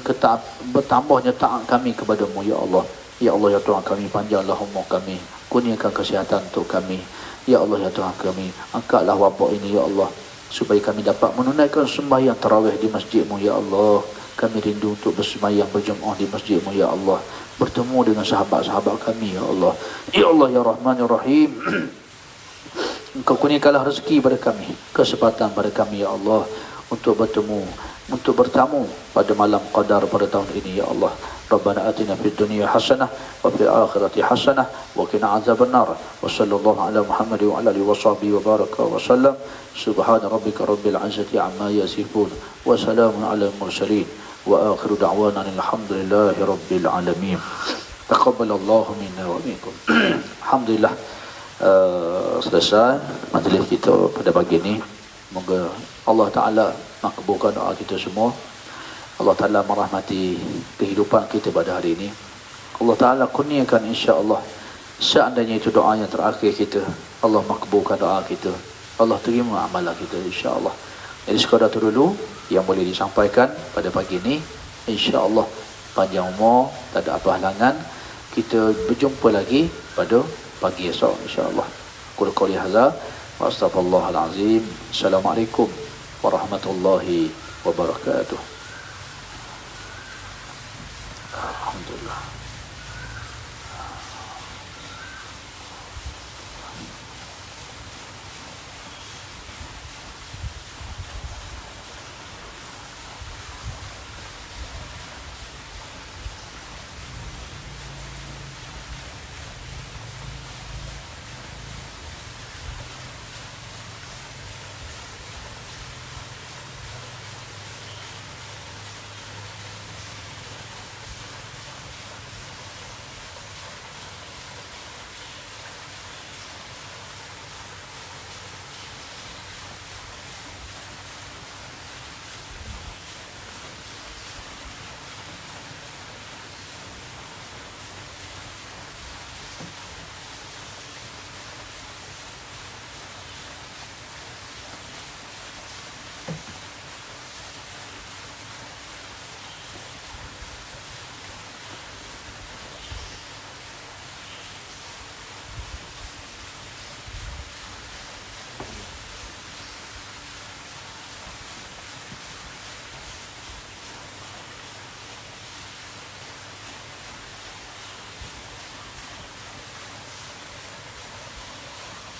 bertambahnya taat kami kepadamu, ya Allah. Ya Allah, ya Tuhan kami, panjanglah umur kami, kurniakan kesihatan untuk kami. Ya Allah, ya Tuhan kami, angkatlah wabak ini, ya Allah. supaya kami dapat menunaikan sembahyang tarawih di masjid-Mu ya Allah. Kami rindu untuk bersembahyang berjemaah di masjid-Mu ya Allah, bertemu dengan sahabat-sahabat kami ya Allah. Ya Allah ya Rahman ya Rahim, Engkau kurniakanlah rezeki pada kami, kesempatan pada kami ya Allah, untuk bertemu, untuk bertamu pada malam qadar pada tahun ini ya Allah. Rabbana atina fid dunya hasanah wa fil akhirati hasanah wa qina azabannar. Wa sallallahu ala Muhammad wa ala alihi wa sahbihi wa baraka wa sallam. Subhana rabbika rabbil izzati amma yasifun wa salamun ala mursalin wa akhiru da'wana alhamdulillahi rabbil alamin. Taqabbalallahu minna wa minkum. Alhamdulillah, selesai majlis kita pada pagi ini. Moga Allah Ta'ala makbulkan doa kita semua. Allah Ta'ala merahmati kehidupan kita pada hari ini. Allah Ta'ala kurniakan insya-Allah, seandainya itu doa yang terakhir kita, Allah makbulkan doa kita, Allah terima amalan kita insya-Allah. Jadi sekadar itu dulu yang boleh disampaikan pada pagi ini. Insya-Allah panjang umur, tak ada apa halangan. Kita berjumpa lagi pada pagi esok insya-Allah. Qul qouli hadza wa astaghfirullahal azim. Assalamualaikum warahmatullahi wabarakatuh. Alhamdulillah.